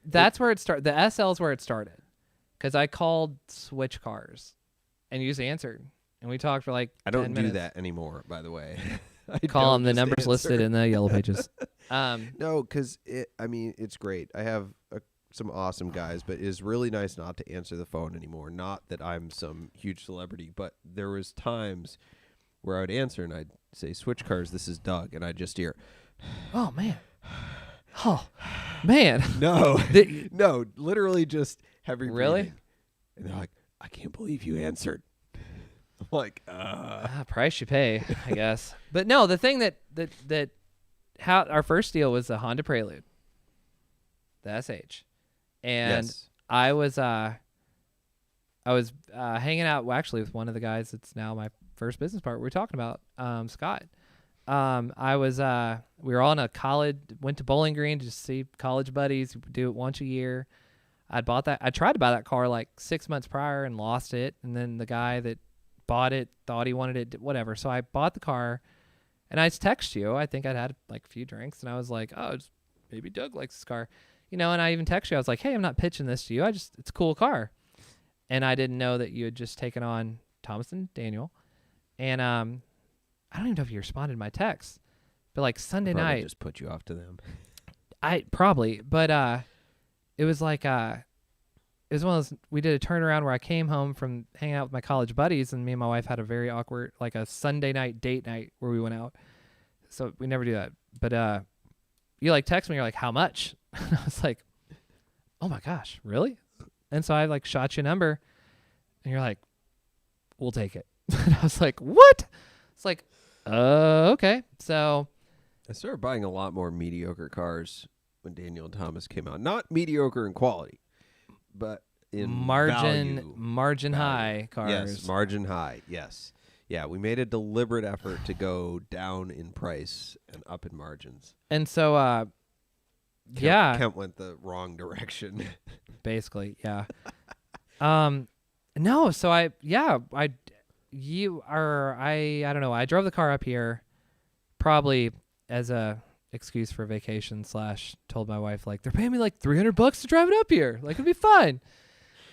That's where it started. The SL's where it started. Because I called Switchcars and you just answered. And we talked for like 10 minutes. I don't do that anymore, by the way. Call them. The numbers listed in the yellow pages. No, because it's great. I have some awesome guys, but it is really nice not to answer the phone anymore. Not that I'm some huge celebrity, but there was times where I would answer and I'd say, Switchcars, this is Doug, and I'd just hear, oh, man. Oh, man. no, no, literally just heavy Really? breathing. And they're like, I can't believe you answered. I'm like, price you pay, I guess. But no, the thing that how our first deal was the Honda Prelude, the SH, and yes. I was hanging out actually with one of the guys that's now my first business partner. We were talking about Scott. We were all in a college, went to Bowling Green to just see college buddies, do it once a year. I tried to buy that car like 6 months prior and lost it. And then the guy that bought it thought he wanted it, whatever. So I bought the car and I just texted you. I think I'd had like a few drinks and I was like, oh, maybe Doug likes this car, and I even texted you. I was like, hey, I'm not pitching this to you. It's a cool car. And I didn't know that you had just taken on Thomas and Daniel. And, I don't even know if you responded to my text, but like Sunday night, just put you off to them. I probably, but, it was like, it was one of those, we did a turnaround where I came home from hanging out with my college buddies and me and my wife had a very awkward, like a Sunday night date night where we went out. So we never do that. But, you like text me, you're like, how much? And I was like, oh my gosh, really? And so I like shot you a number and you're like, we'll take it. And I was like, what? It's like, okay. So I started buying a lot more mediocre cars when Daniel and Thomas came out. Not mediocre in quality, but in margin high cars. Yes, margin high. Yes. Yeah, we made a deliberate effort to go down in price and up in margins. And so Kent went the wrong direction. Basically, yeah. No, so I don't know. I drove the car up here probably as a excuse for vacation / told my wife like they're paying me like $300 to drive it up here. Like it'd be fine.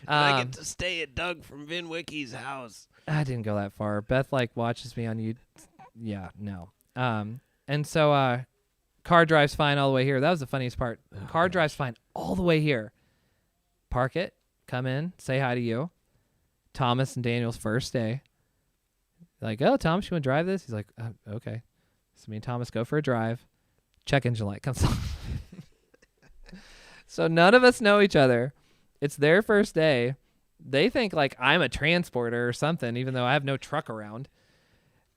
I get to stay at Doug from Vin Wickie's house. I didn't go that far. Beth like watches me on YouTube. Yeah, no. And so car drives fine all the way here. That was the funniest part. Car drives fine all the way here. Park it, come in, say hi to you. Thomas and Daniel's first day. Like, oh, Thomas, you want to drive this? He's like, okay. So me and Thomas go for a drive. Check engine light comes on. So none of us know each other. It's their first day. They think like I'm a transporter or something, even though I have no truck around.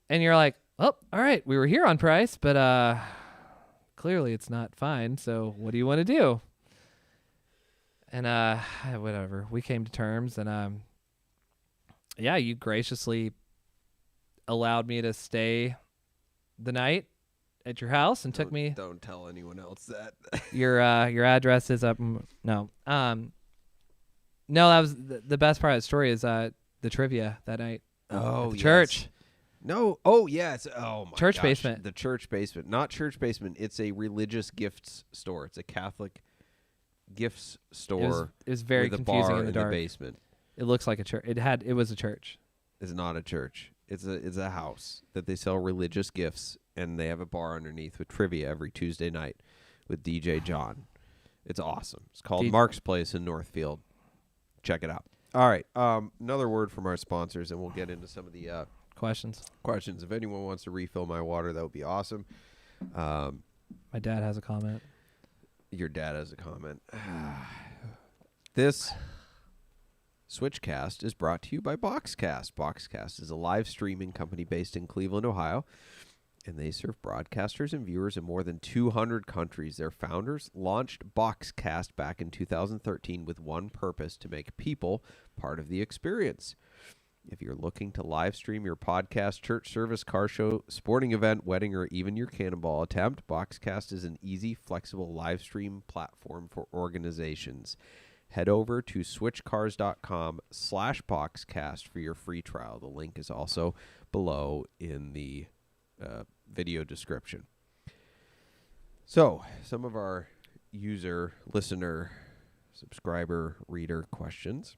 And you're like, oh, all right, we were here on price, but clearly it's not fine. So what do you want to do? And whatever. We came to terms, and you graciously allowed me to stay the night at your house and took me. Don't tell anyone else that. Your address is up. No, that was the best part of the story is the trivia that night. Oh, at the church. No. Oh, yes. Oh, my church gosh. basement. The church basement. Not church basement. It's a religious gifts store. It's a Catholic gifts store. It was very with confusing a bar in the dark. Basement. It looks like a church. It was a church. It's not a church. It's a house that they sell religious gifts, and they have a bar underneath with trivia every Tuesday night with DJ John. It's awesome. It's called Mark's Place in Northfield. Check it out. All right. Another word from our sponsors, and we'll get into some of the questions. If anyone wants to refill my water, that would be awesome. My dad has a comment. Your dad has a comment. This Switchcast is brought to you by Boxcast. Boxcast is a live streaming company based in Cleveland, Ohio, and they serve broadcasters and viewers in more than 200 countries. Their founders launched Boxcast back in 2013 with one purpose: to make people part of the experience. If you're looking to live stream your podcast, church service, car show, sporting event, wedding, or even your cannonball attempt, Boxcast is an easy, flexible live stream platform for organizations. Head over to switchcars.com/Boxcast for your free trial. The link is also below in the video description. So, some of our user, listener, subscriber, reader questions.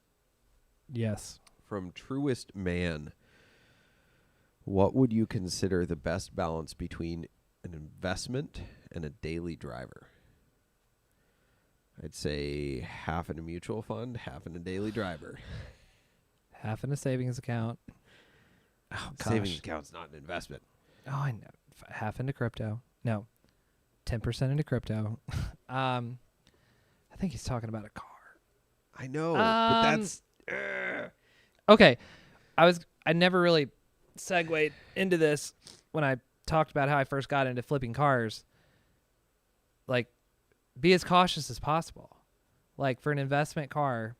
Yes. From Truest Man, what would you consider the best balance between an investment and a daily driver? I'd say half in a mutual fund, half in a daily driver. Half in a savings account. Oh, gosh. Savings account's not an investment. Oh, I know. Half into crypto. No, 10% into crypto. I think he's talking about a car. I know, but that's... Okay. I never really segued into this when I talked about how I first got into flipping cars. Like, be as cautious as possible. Like, for an investment car.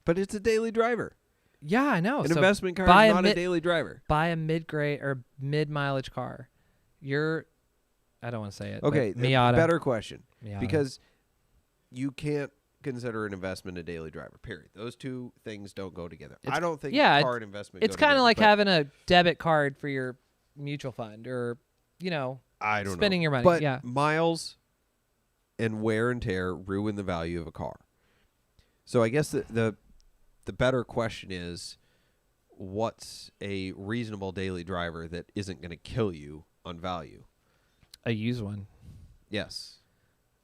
But it's a daily driver. Yeah, I know. An investment car is not a daily driver. Buy a mid-grade or mid-mileage car. I don't want to say it. Okay, Miata. Better question. Miata. Because you can't consider an investment a daily driver, period. Those two things don't go together. I don't think car and investment it's go kind of together, like having a debit card for your mutual fund or, I don't spending know. your money. But yeah. miles and wear and tear ruin the value of a car. So I guess the better question is, what's a reasonable daily driver that isn't going to kill you on value? A used one. Yes.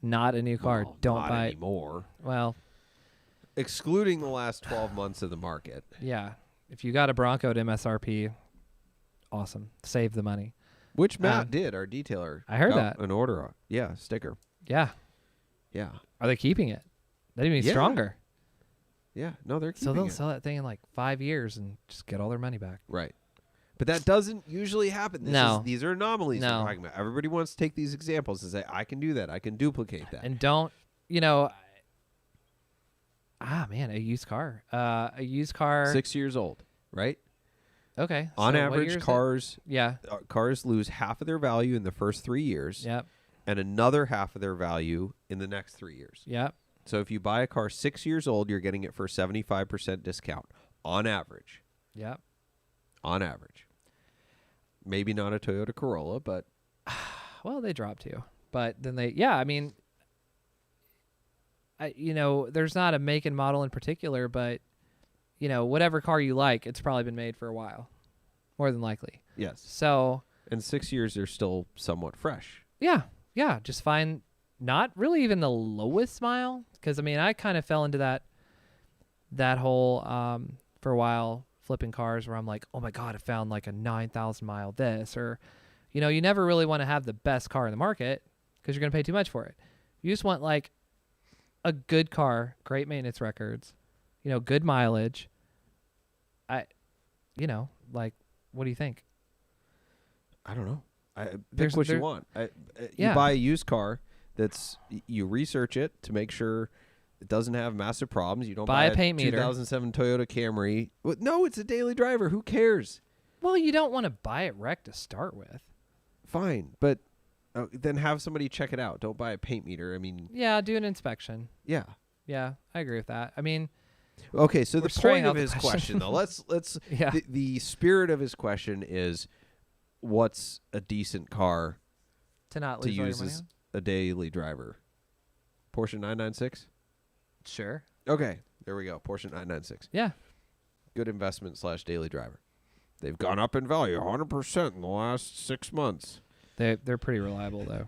Not a new car. Well, Don't not buy it. anymore. Well, excluding the last 12 months of the market. Yeah. If you got a Bronco at MSRP, awesome. Save the money. Which Matt did, our detailer. I heard got that. An order on. Yeah, sticker. Yeah. Yeah. Are they keeping it? That'd be stronger. Yeah. No, they're keeping So they'll it. sell that thing in like 5 years and just get all their money back. Right. But that doesn't usually happen. These are anomalies we're talking about. Everybody wants to take these examples and say, I can do that. I can duplicate that. And don't, man, a used car. A used car. 6 years old, right? Okay. On so what average, year is cars it? cars lose half of their value in the first 3 years. Yep. And another half of their value in the next 3 years. Yep. So if you buy a car 6 years old, you're getting it for a 75% discount on average. Yep. On average. Maybe not a Toyota Corolla, but... Well, they drop too. But then there's not a make and model in particular, but, whatever car you like, it's probably been made for a while. More than likely. Yes. So... And 6 years, they're still somewhat fresh. Yeah. Yeah. Just find not really even the lowest mile. Because, I kind of fell into that whole, for a while, flipping cars where I'm like, oh my God, I found like a 9,000 mile this. Or, you never really want to have the best car in the market because you're going to pay too much for it. You just want like a good car, great maintenance records, good mileage. What do you think? I don't know. Pick what you want. You buy a used car you research it to make sure it doesn't have massive problems. You don't buy a paint meter. 2007 Toyota Camry. No, it's a daily driver. Who cares? Well, you don't want to buy it wrecked to start with. Fine, but then have somebody check it out. Don't buy a paint meter. Yeah, do an inspection. Yeah. Yeah, I agree with that. Okay, so the point of his question. question, though, let's yeah. The spirit of his question is, what's a decent car to not to lose all your use money as on? a daily driver? Porsche 996? Sure. Okay, there we go. Porsche 996. Yeah. Good investment / daily driver. They've gone up in value 100% in the last 6 months. They're pretty reliable though.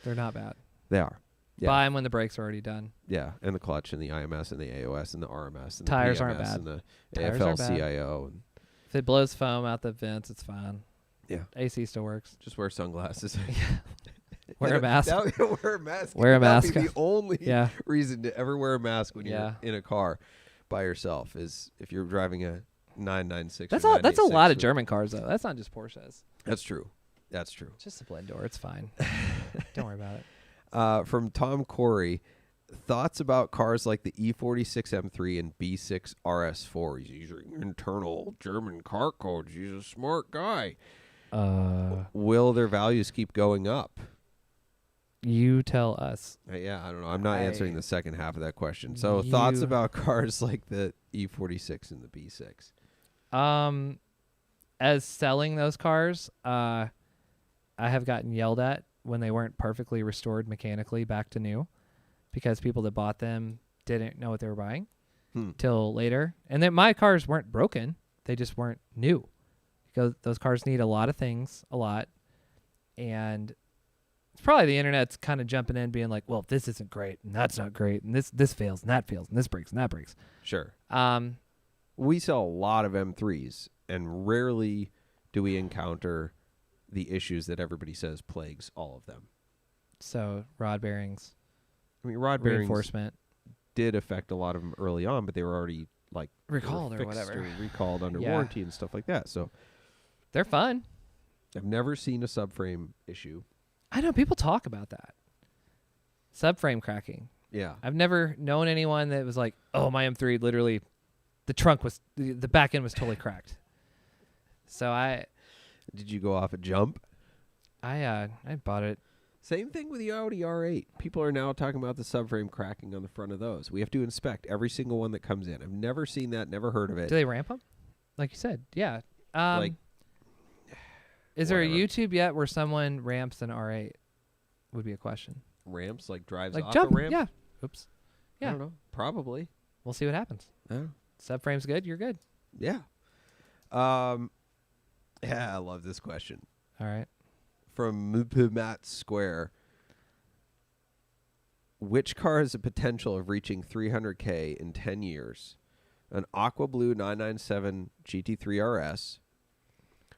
They're not bad. They are. Yeah. Buy them when the brakes are already done. Yeah, and the clutch and the IMS and the AOS and the RMS and Tires the PMS aren't bad. and the Tires aren't bad. AFL-CIO. And If it blows foam out the vents, it's fine. yeah. AC still works. Just wear sunglasses. Wear a mask. Wear a mask. Wear a mask. That'd be the only Yeah. reason to ever wear a mask when you're in a car by yourself is if you're driving a 996. That's or all. That's a lot of 986. German cars though. That's not just Porsches. That's true. That's true. It's just a blend door. It's fine. Don't worry about it. From Tom Corey, thoughts about cars like the E46 M3 and B6 RS4. He's using internal German car codes. He's a smart guy. Will their values keep going up? You tell us. Yeah, I don't know. I'm not answering the second half of that question. So thoughts about cars like the E46 and the B6? As selling those cars, I have gotten yelled at when they weren't perfectly restored mechanically back to new because people that bought them didn't know what they were buying till later. And then my cars weren't broken. They just weren't new because those cars need a lot of things, a lot. And It's probably the internet's kind of jumping in, being like, well, this isn't great, and that's not great, and this fails, and that fails, and this breaks, and that breaks. Sure. We sell a lot of M3s, and rarely do we encounter the issues that everybody says plagues all of them. So rod bearings. I mean, rod bearings reinforcement did affect a lot of them early on, but they were already like recalled or whatever, recalled under warranty and stuff like that. So they're fun. I've never seen a subframe issue. I know people talk about that. Subframe cracking. Yeah. I've never known anyone that was like, oh, my M3 literally, the trunk was, the back end was totally cracked. So Did you go off a jump? I bought it. Same thing with the Audi R8. People are now talking about the subframe cracking on the front of those. We have to inspect every single one that comes in. I've never seen that, never heard of it. Do they ramp them? Like you said, yeah. Is there a whatever. YouTube yet where someone ramps an R8? Would be a question. Ramps, like drives Like off jump, a ramp? yeah. Oops. I Yeah. don't know. Probably. We'll see what happens. Yeah. Subframe's good, you're good. Yeah. Yeah, I love this question. All right. From Matt Square. Which car has the potential of reaching 300K in 10 years? An Aqua Blue 997 GT3 RS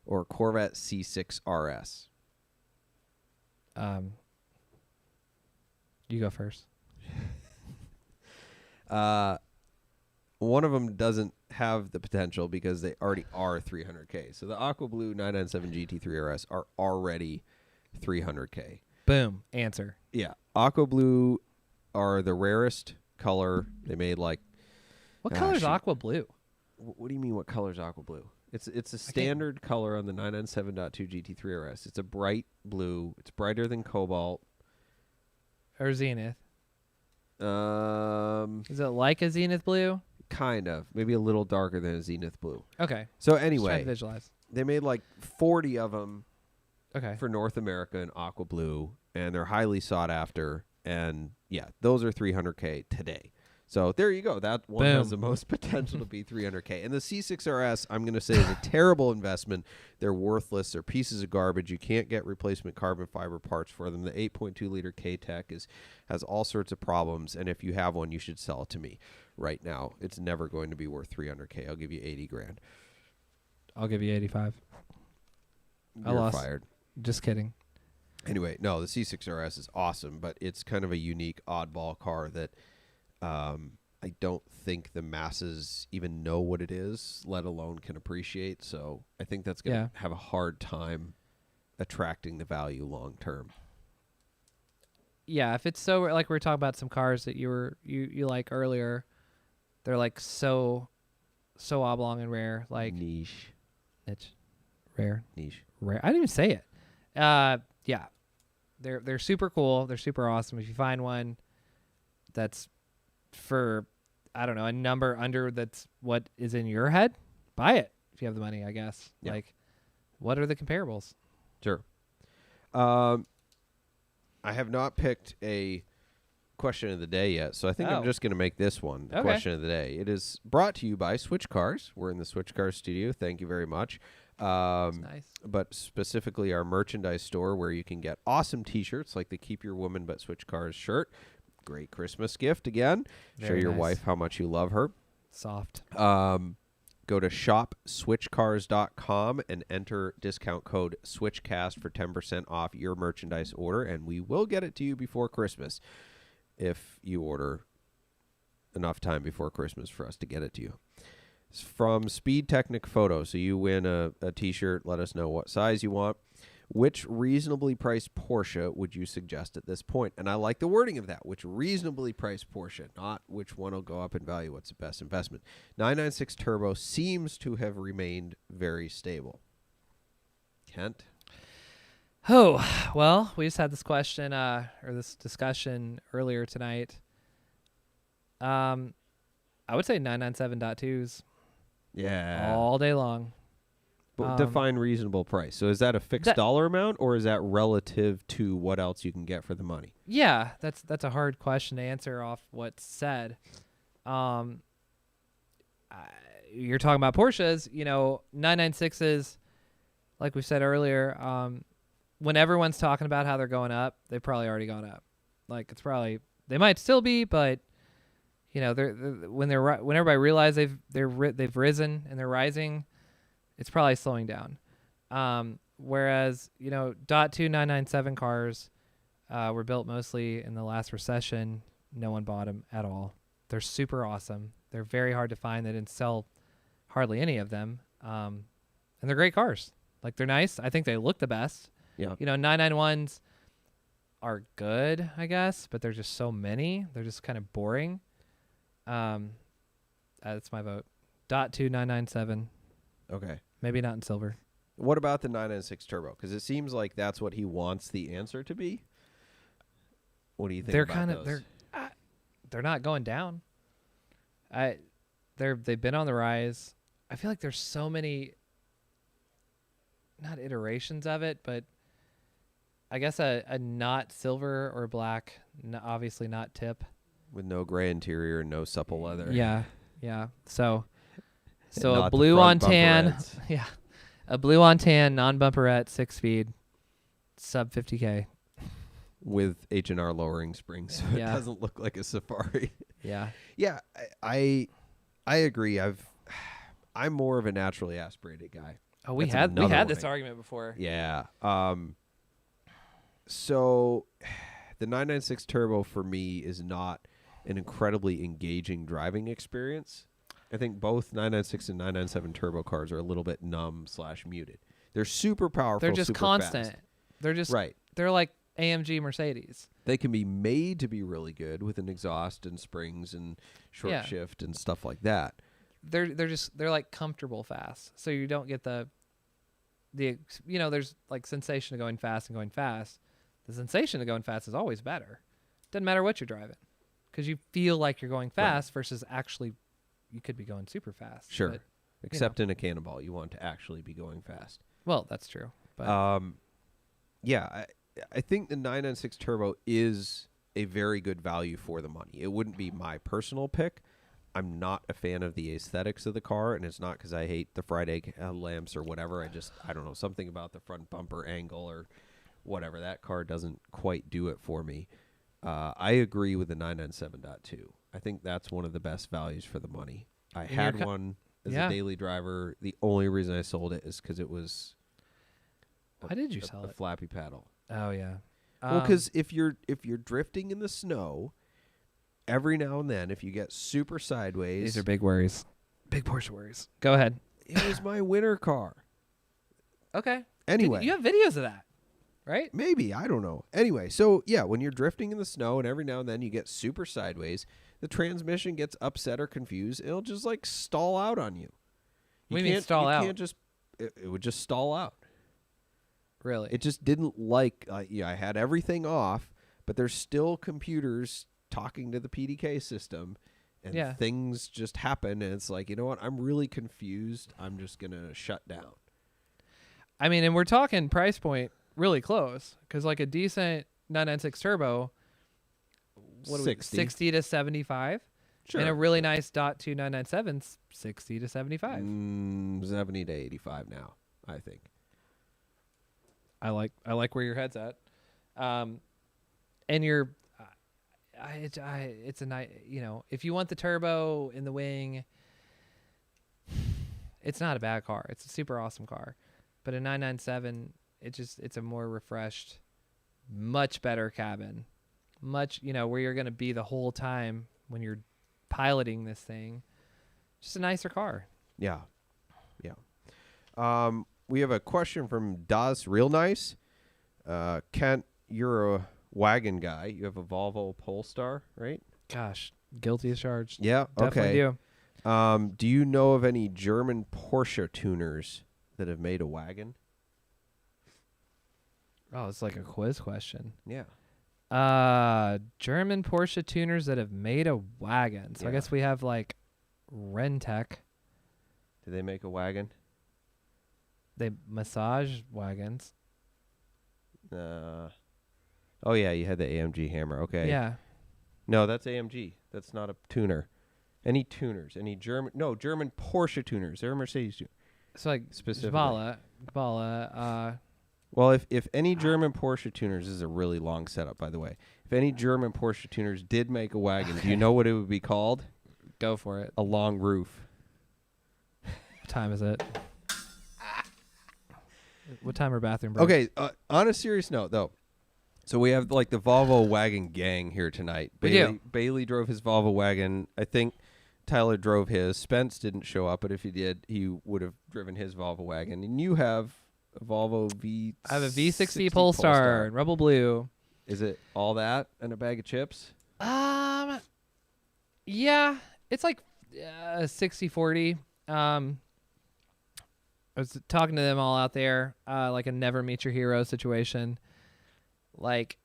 or Corvette C6 RS? You go first. One of them doesn't have the potential because they already are 300K. So the Aqua Blue 997 GT3 RS are already 300K. Boom. Answer. Yeah. Aqua Blue are the rarest color. They made like... What color is Aqua Blue? What do you mean what color is Aqua Blue? It's a standard color on the 997.2 GT3 RS. It's a bright blue. It's brighter than cobalt. Or Zenith? Is Is it like a Zenith blue? Kind of. Maybe a little darker than a Zenith blue. Okay. So Just trying anyway, to visualize. they made like 40 of them Okay. for North America in Aqua Blue, and they're highly sought after. And yeah, those are 300K today. So there you go. That one has the most potential to be 300K. And the C6 RS, I'm going to say, is a terrible investment. They're worthless. They're pieces of garbage. You can't get replacement carbon fiber parts for them. The 8.2-liter K-Tech has all sorts of problems. And if you have one, you should sell it to me right now. It's never going to be worth 300K. I'll give you 80 grand. I'll give you 85. You're lost. fired. Just kidding. Anyway, no, the C6 RS is awesome, but it's kind of a unique oddball car that I don't think the masses even know what it is, let alone can appreciate. So I think that's going to have a hard time attracting the value long term. Yeah, if it's so, like we were talking about some cars that you like earlier, they're like so oblong and rare, like niche, rare. I didn't even say it. Yeah, they're super cool. They're super awesome. If you find one that's for, I don't know, a number under that's what is in your head, buy it if you have the money, I guess. Yeah. Like, what are the comparables? Sure. I have not picked a question of the day yet, so I think I'm just going to make this one the question of the day. It is brought to you by Switchcars. We're in the Switchcars studio. Thank you very much. That's nice. But specifically our merchandise store where you can get awesome T-shirts like the Keep Your Woman But Switchcars shirt. Great Christmas gift again. Show your wife how much you love her. Soft. Go to shopswitchcars.com and enter discount code SWITCHCAST for 10% off your merchandise order, and we will get it to you before Christmas if you order enough time before Christmas for us to get it to you. It's from Speed Technic Photo. So you win a T-shirt. Let us know what size you want. Which reasonably priced Porsche would you suggest at this point? And I like the wording of that. Which reasonably priced Porsche, not which one will go up in value. What's the best investment? 996 Turbo seems to have remained very stable. Kent? Oh, well, we just had this question or this discussion earlier tonight. I would say 997.2s. Yeah. All day long. But define reasonable price. So is that a fixed dollar amount, or is that relative to what else you can get for the money? Yeah, that's a hard question to answer off what's said. You're talking about Porsches, 996s, like we said earlier, when everyone's talking about how they're going up, they've probably already gone up. Like it's probably they might still be, but they're when everybody realizes they've risen and they're rising, it's probably slowing down. Whereas .2 997 cars were built mostly in the last recession. No one bought them at all. They're super awesome. They're very hard to find. They didn't sell hardly any of them. And they're great cars. Like they're nice. I think they look the best. Yeah. 991s are good, I guess, but there's just so many. They're just kind of boring. That's my vote. .2 997. Okay. Maybe not in silver. What about the 996 turbo? Because it seems like that's what he wants the answer to be. What do you think? They're not going down. They've been on the rise. I feel like there's so many, not iterations of it, but I guess a not silver or black, obviously not tip. With no gray interior and no supple leather. Yeah. So a blue on tan. Yeah. A blue on tan, non-bumperette, 6-speed, sub 50K. With H&R lowering springs, so it doesn't look like a Safari. Yeah. Yeah, I agree. I'm more of a naturally aspirated guy. Oh, we had this argument before. Yeah. So the 996 turbo for me is not an incredibly engaging driving experience. I think both 996 and 997 turbo cars are a little bit numb/muted. They're super powerful. They're just super constant. fast. They're just right. They're like AMG Mercedes. They can be made to be really good with an exhaust and springs and short shift and stuff like that. They're like comfortable fast. So you don't get the there's like sensation of going fast and going fast. The sensation of going fast is always better. Doesn't matter what you're driving, because you feel like you're going fast versus actually you could be going super fast. Sure. But, except in a Cannonball, you want to actually be going fast. Well, that's true. But I think the 996 turbo is a very good value for the money. It wouldn't be my personal pick. I'm not a fan of the aesthetics of the car, and it's not because I hate the fried egg lamps or whatever. I don't know, something about the front bumper angle or whatever. That car doesn't quite do it for me. I agree with the 997.2. I think that's one of the best values for the money. I had one as a daily driver. The only reason I sold it is because it was why did you sell a it? flappy paddle. Oh yeah. Well, because if you're drifting in the snow, every now and then, if you get super sideways, these are big worries, big Porsche worries. Go ahead. It was my winter car. Okay. Anyway, you have videos of that, right? Maybe, I don't know. Anyway, so yeah, when you're drifting in the snow and every now and then you get super sideways, the transmission gets upset or confused. It'll just like stall out on you. What do you mean stall out? Can't just. It would just stall out. Really? It just didn't like. I had everything off, but there's still computers talking to the PDK system, and things just happen. And it's like, you know what? I'm really confused. I'm just gonna shut down. I mean, and we're talking price point really close, because like a decent 996 turbo, 60 to 75. Sure. And a really nice .2 997, 60 to 75. 70 to 85 now, I think. I like where your head's at, and you're, it's a nice, if you want the turbo in the wing, it's not a bad car. It's a super awesome car, but a 997, it's a more refreshed, much better cabin, much where you're gonna be the whole time when you're piloting this thing. Just a nicer car. Yeah. We have a question from Das Real Nice. Kent, you're a wagon guy. You have a Volvo Polestar, right? Gosh, guilty as charged. Yeah, Definitely do. Do you know of any German Porsche tuners that have made a wagon? Oh, it's like a quiz question. Yeah. German Porsche tuners that have made a wagon. So I guess we have like Rentec. Do they make a wagon? They massage wagons. Oh yeah, you had the AMG Hammer. Okay. Yeah. No, that's AMG. That's not a tuner. Any tuners? Any German Porsche tuners. They're a Mercedes tuner. So like specifically. Gbala, Well, if any German Porsche tuners, this is a really long setup, by the way. If any German Porsche tuners did make a wagon, do you know what it would be called? Go for it. A long roof. What time is it? What time are bathroom breaks? Okay, on a serious note, though. So we have like the Volvo wagon gang here tonight. Bailey drove his Volvo wagon. I think Tyler drove his. Spence didn't show up, but if he did, he would have driven his Volvo wagon. And you have a Volvo V. I have a V60 Polestar in Rebel Blue. Is it all that and a bag of chips? Yeah, it's like 60-40. I was talking to them all out there, like a never meet your hero situation. Like,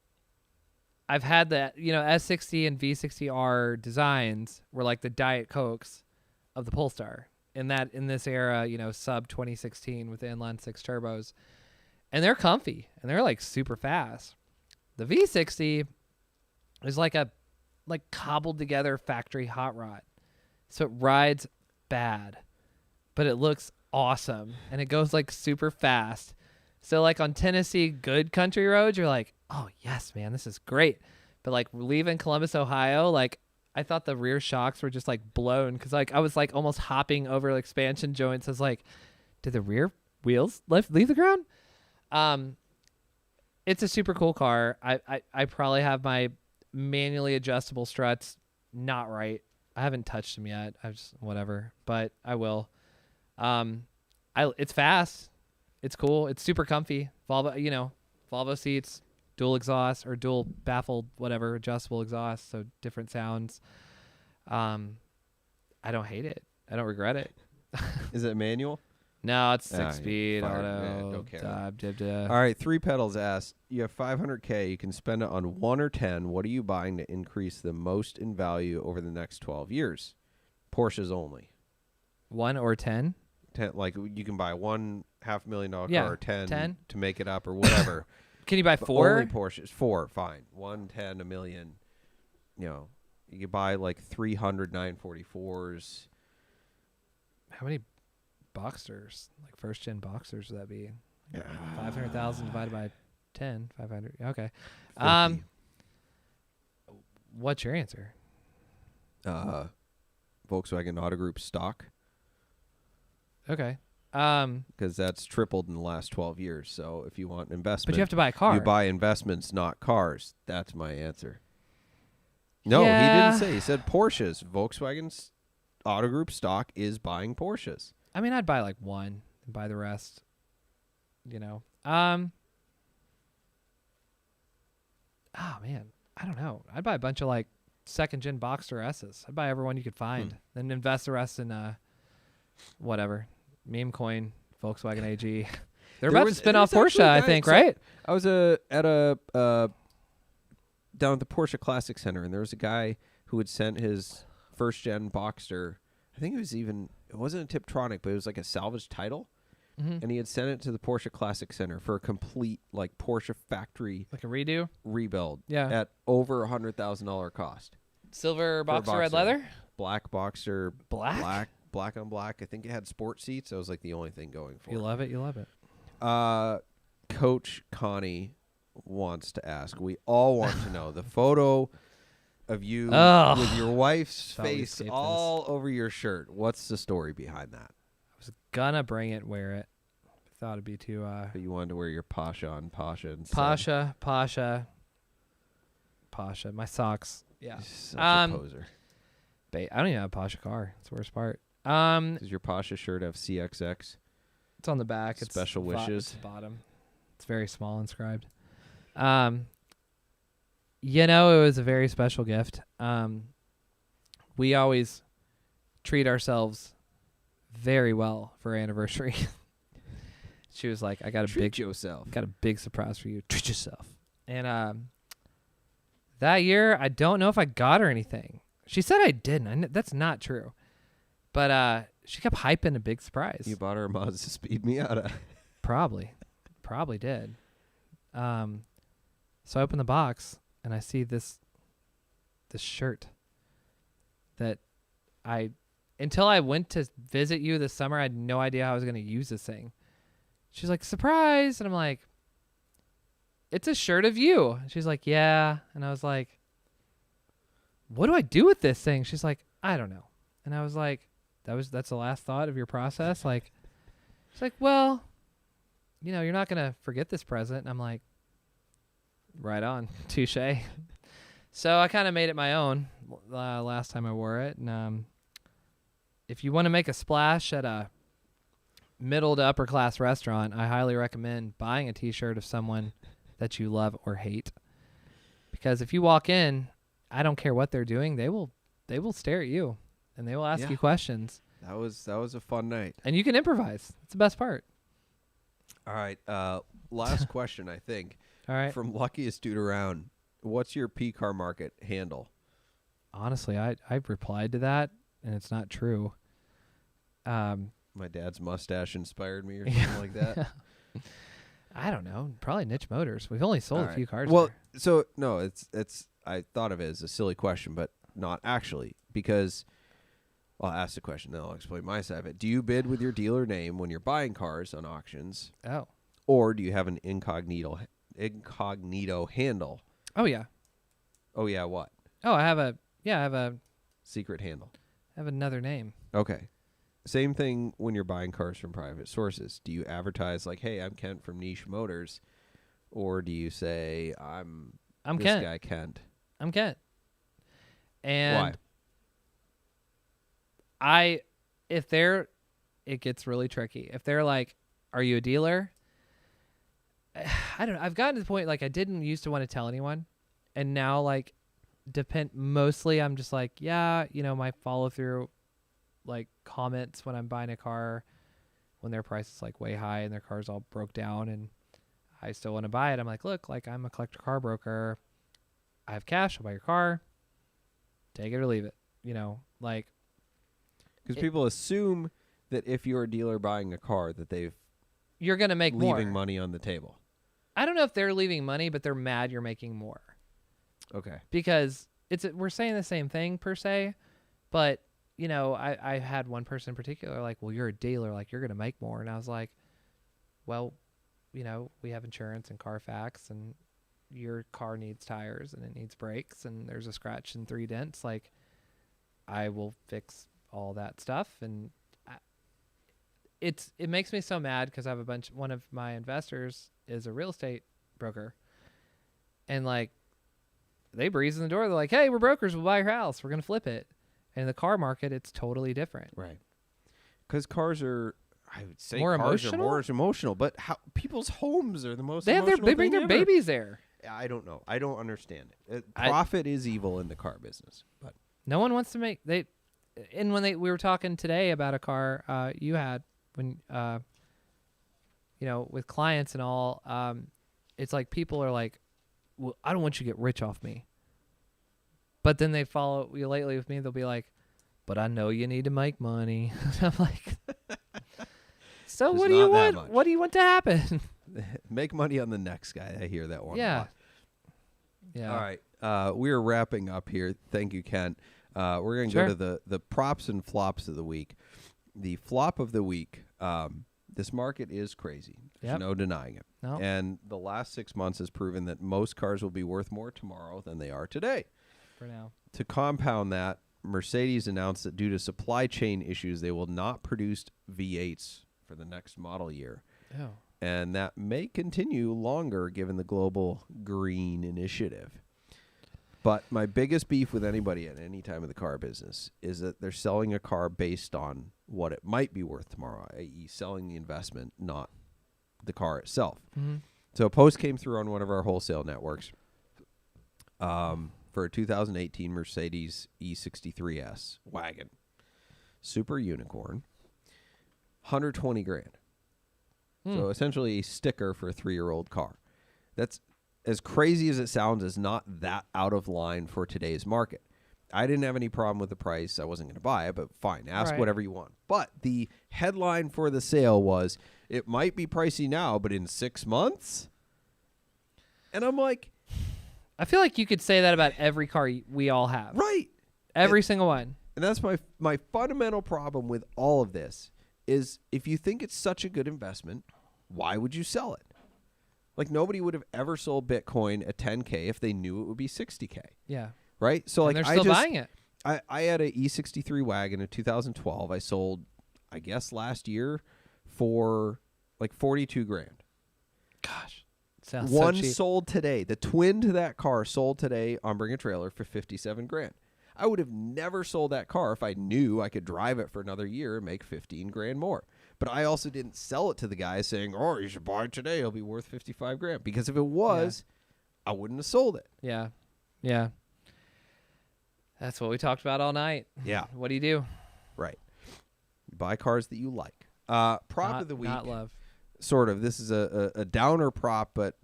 I've had that, S60 and V60R designs were like the Diet Cokes of the Polestar in this era, sub 2016 with the inline 6 turbos. And they're comfy and they're like super fast. The V60 is like a cobbled together factory hot rod. So it rides bad, but it looks awesome and it goes like super fast. So like on Tennessee good country roads, you're like, oh yes, man, this is great. But like leaving Columbus, Ohio, like I thought the rear shocks were just like blown because like I was like almost hopping over expansion joints. I was like, did the rear wheels leave the ground? It's a super cool car. I probably have my manually adjustable struts not right. I haven't touched them yet. I just whatever, but I will. It's fast. It's cool. It's super comfy. Volvo seats, dual exhaust or dual baffled, whatever, adjustable exhaust. So different sounds. I don't hate it. I don't regret it. Is it manual? No, it's 6-speed auto. auto. Don't care. All All right, Three Pedals asks, you have $500K. You can spend it on 1 or 10. What are you buying to increase the most in value over the next 12 years? Porsches only. 1 or 10? 10, like you can buy $1 $500,000 Yeah, car or 10 10 to make it up or whatever. Can you buy But 4? Only Porsches. 4, fine. 1, 10, a million. You could buy like 300 944s. How many Boxsters, like first gen Boxsters, would that be? 500,000 divided by 10, 500. Okay. 50. What's your answer? Volkswagen Auto Group stock, Okay. because that's tripled in the last 12 years. So if you want investment, But you have to buy a car. you buy investments, not cars. That's my answer. No, Yeah. he didn't say. He said Porsches. Volkswagen's Auto Group stock is buying Porsches. I mean, I'd buy like 1 and buy the rest. Oh man, I don't know. I'd buy a bunch of like second gen Boxster S's. I'd buy every one you could find, then invest the rest in whatever meme coin, Volkswagen AG. They're about to spin off Porsche, I think, right? I was down at the Porsche Classic Center, and there was a guy who had sent his first gen Boxster. I think it wasn't a Tiptronic, but it was like a salvage title. Mm-hmm. And he had sent it to the Porsche Classic Center for a complete like Porsche factory Like a redo. rebuild. Yeah. At over $100,000 cost. Silver For a Boxster, red leather. Black Boxster. Black? Black on black. I think it had sport seats. That was like the only thing going for You it. love it. You love it. Coach Connie wants to ask. We all want to know the photo of you Ugh. with your wife's Thought we face escaped all over your shirt. What's the story behind that? I was gonna bring it, wear it. Thought it'd be too But you wanted to wear your Pasha on Pasha instead. Pasha. My socks. Yeah. Such a poser. I don't even have a Pasha car. It's the worst part. Does your Pasha shirt have CXX? It's on the back. It's Special wishes? It's the bottom. It's very small inscribed. It was a very special gift. We always treat ourselves very well for our anniversary. She was like, Treat yourself. got a big surprise for you. Treat yourself. And that year, I don't know if I got her anything. She said I didn't. That's not true. But she kept hyping a big surprise. You bought her a Mazda Speed Miata. Probably did. So I open the box and I see this shirt that until I went to visit you this summer, I had no idea how I was going to use this thing. She's like, surprise. And I'm like, it's a shirt of you. She's like, yeah. And I was like, what do I do with this thing? She's like, I don't know. And I was like, that's the last thought of your process? Like, she's like, well, you know, you're not going to forget this present. And I'm like, right on. Touche. So I kind of made it my own last time I wore it. And if you want to make a splash at a middle to upper class restaurant, I highly recommend buying a t-shirt of someone that you love or hate. Because if you walk in, I don't care what they're doing, they will stare at you and they will ask you questions. That was a fun night. And you can improvise. It's the best part. All right. Last question, I think. All right. From Luckiest Dude Around, what's your P-car market handle? Honestly, I've replied to that, and it's not true. My dad's mustache inspired me or something like that. I don't know. Probably Niche Motors. We've only sold a few cars Well, there. so, no, it's. I thought of it as a silly question, but not actually, because I'll ask the question, then I'll explain my side of it. Do you bid with your dealer name when you're buying cars on auctions? Oh. Or do you have an incognito handle? Oh, yeah. Oh, yeah, what? Oh, I have a Secret handle. I have another name. Okay. Same thing when you're buying cars from private sources. Do you advertise like, hey, I'm Kent from Niche Motors? Or do you say, I'm this Kent. guy Kent? I'm Kent. And why? It gets really tricky. If they're like, are you a dealer? I don't know. I've gotten to the point, like, I didn't used to want to tell anyone. And now, like, mostly I'm just like, yeah, you know, my follow through, like, comments when I'm buying a car when their price is like way high and their car's all broke down and I still want to buy it. I'm like, look, like, I'm a collector car broker. I have cash. I'll buy your car. Take it or leave it. You know, like. Because people assume that if you're a dealer buying a car, that you're going to make leaving more money on the table. I don't know if they're leaving money, but they're mad you're making more. Okay. Because we're saying the same thing per se, but, you know, I had one person in particular like, well, you're a dealer, like, you're going to make more. And I was like, well, you know, we have insurance and Carfax, and your car needs tires and it needs brakes and there's a scratch and 3 dents. Like, I will fix all that stuff. And it makes me so mad because I have one of my investors is a real estate broker, and like, they breeze in the door. They're like, hey, we're brokers. We'll buy your house. We're going to flip it. And in the car market, it's totally different. Right. Because cars are, I would say, More cars emotional? are more emotional, but people's homes are the most They emotional bring thing their ever. babies there. I don't know. I don't understand it. Profit is evil in the car business, but No one wants to make we were talking today about a car you had when you know, with clients and all, it's like people are like, well, I don't want you to get rich off me. But then they follow you lately with me, they'll be like, but I know you need to make money. I'm like, so what do you want? What do you want to happen? Make money on the next guy. I hear that one a Yeah. lot. Yeah. All right. We're wrapping up here. Thank you, Kent. We're going to go to the props and flops of the week. The flop of the week, this market is crazy. There's no denying it. No. And the last 6 months has proven that most cars will be worth more tomorrow than they are today. For now. To compound that, Mercedes announced that due to supply chain issues, they will not produce V8s for the next model year. Oh. And that may continue longer given the global green initiative. But my biggest beef with anybody at any time in the car business is that they're selling a car based on what it might be worth tomorrow, i.e. selling the investment, not the car itself. Mm-hmm. So a post came through on one of our wholesale networks for a 2018 Mercedes E63S wagon. Super unicorn. 120 grand. So essentially a sticker for a 3-year-old car. That's, as crazy as it sounds, is not that out of line for today's market. I didn't have any problem with the price. I wasn't going to buy it, but fine. Ask whatever you want. But the headline for the sale was, it might be pricey now, but in 6 months? And I'm like, I feel like you could say that about every car we all have. right. Every single one. And that's my fundamental problem with all of this is if you think it's such a good investment, why would you sell it? Like nobody would have ever sold Bitcoin at 10K if they knew it would be 60K. Yeah. Right? So And like they're still buying it. I had a E63 wagon in 2012. I sold, I guess last year for like 42 grand. Gosh. Sounds One so cheap. sold today. The twin to that car sold today on Bring a Trailer for 57 grand. I would have never sold that car if I knew I could drive it for another year and make 15 grand more. But I also didn't sell it to the guy saying, oh, you should buy it today. It'll be worth 55 grand. Because if it was, I wouldn't have sold it. Yeah. Yeah. That's what we talked about all night. Yeah. What do you do? Right. Buy cars that you like. Prop of the week. Not love. Sort of. This is a downer prop, but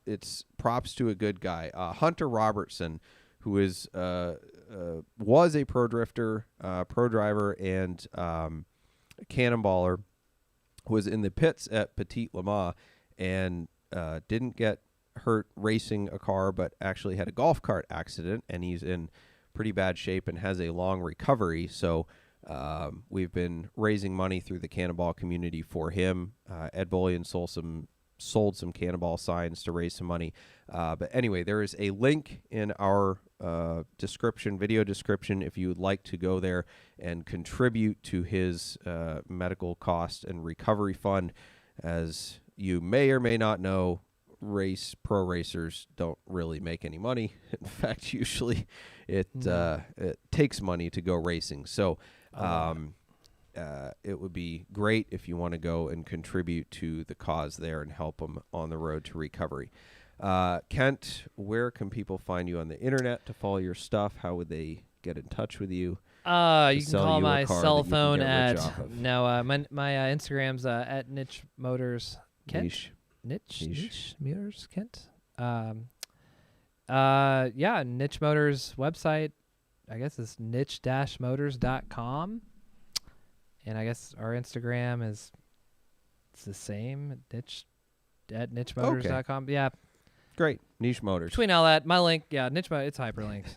it's props to a good guy. Hunter Robertson, who is was a pro drifter, pro driver, and cannonballer, was in the pits at Petit Le Mans and didn't get hurt racing a car, but actually had a golf cart accident, and he's in pretty bad shape and has a long recovery. So we've been raising money through the Cannonball community for him. Ed Bullion sold some Cannonball signs to raise some money. But anyway, there is a link in our video description, if you would like to go there and contribute to his medical cost and recovery fund. As you may or may not know, pro racers don't really make any money. In fact, usually it takes money to go racing. So it would be great if you want to go and contribute to the cause there and help them on the road to recovery. Kent, where can people find you on the internet to follow your stuff? How would they get in touch with you? You can call my cell phone at my Instagram's at Niche Motors Kent. Niche Motors Kent. Niche Motors website, I guess it's niche-motors.com. And I guess our Instagram is the same, at nichemotors.com. Okay. Yeah. Great. Niche Motors. Between all that, my link, Niche Motors, it's hyperlinked.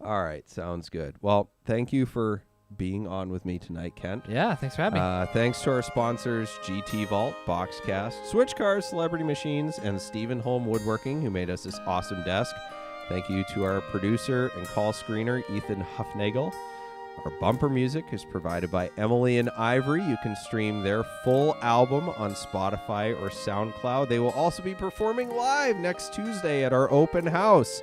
All right. Sounds good. Well, thank you for being on with me tonight, Kent. Yeah, thanks for having me. Thanks to our sponsors, GT Vault, Boxcast, Switchcars, Celebrity Machines, and Stephen Holm Woodworking, who made us this awesome desk. Thank you to our producer and call screener, Ethan Huffnagel. Our bumper music is provided by Emily and Ivory. You can stream their full album on Spotify or SoundCloud. They will also be performing live next Tuesday at our open house.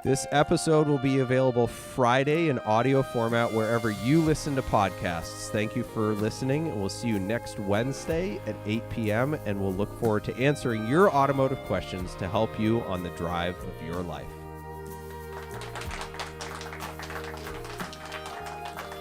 This episode will be available Friday in audio format wherever you listen to podcasts. Thank you for listening, and we'll see you next Wednesday at 8 p.m., and we'll look forward to answering your automotive questions to help you on the drive of your life.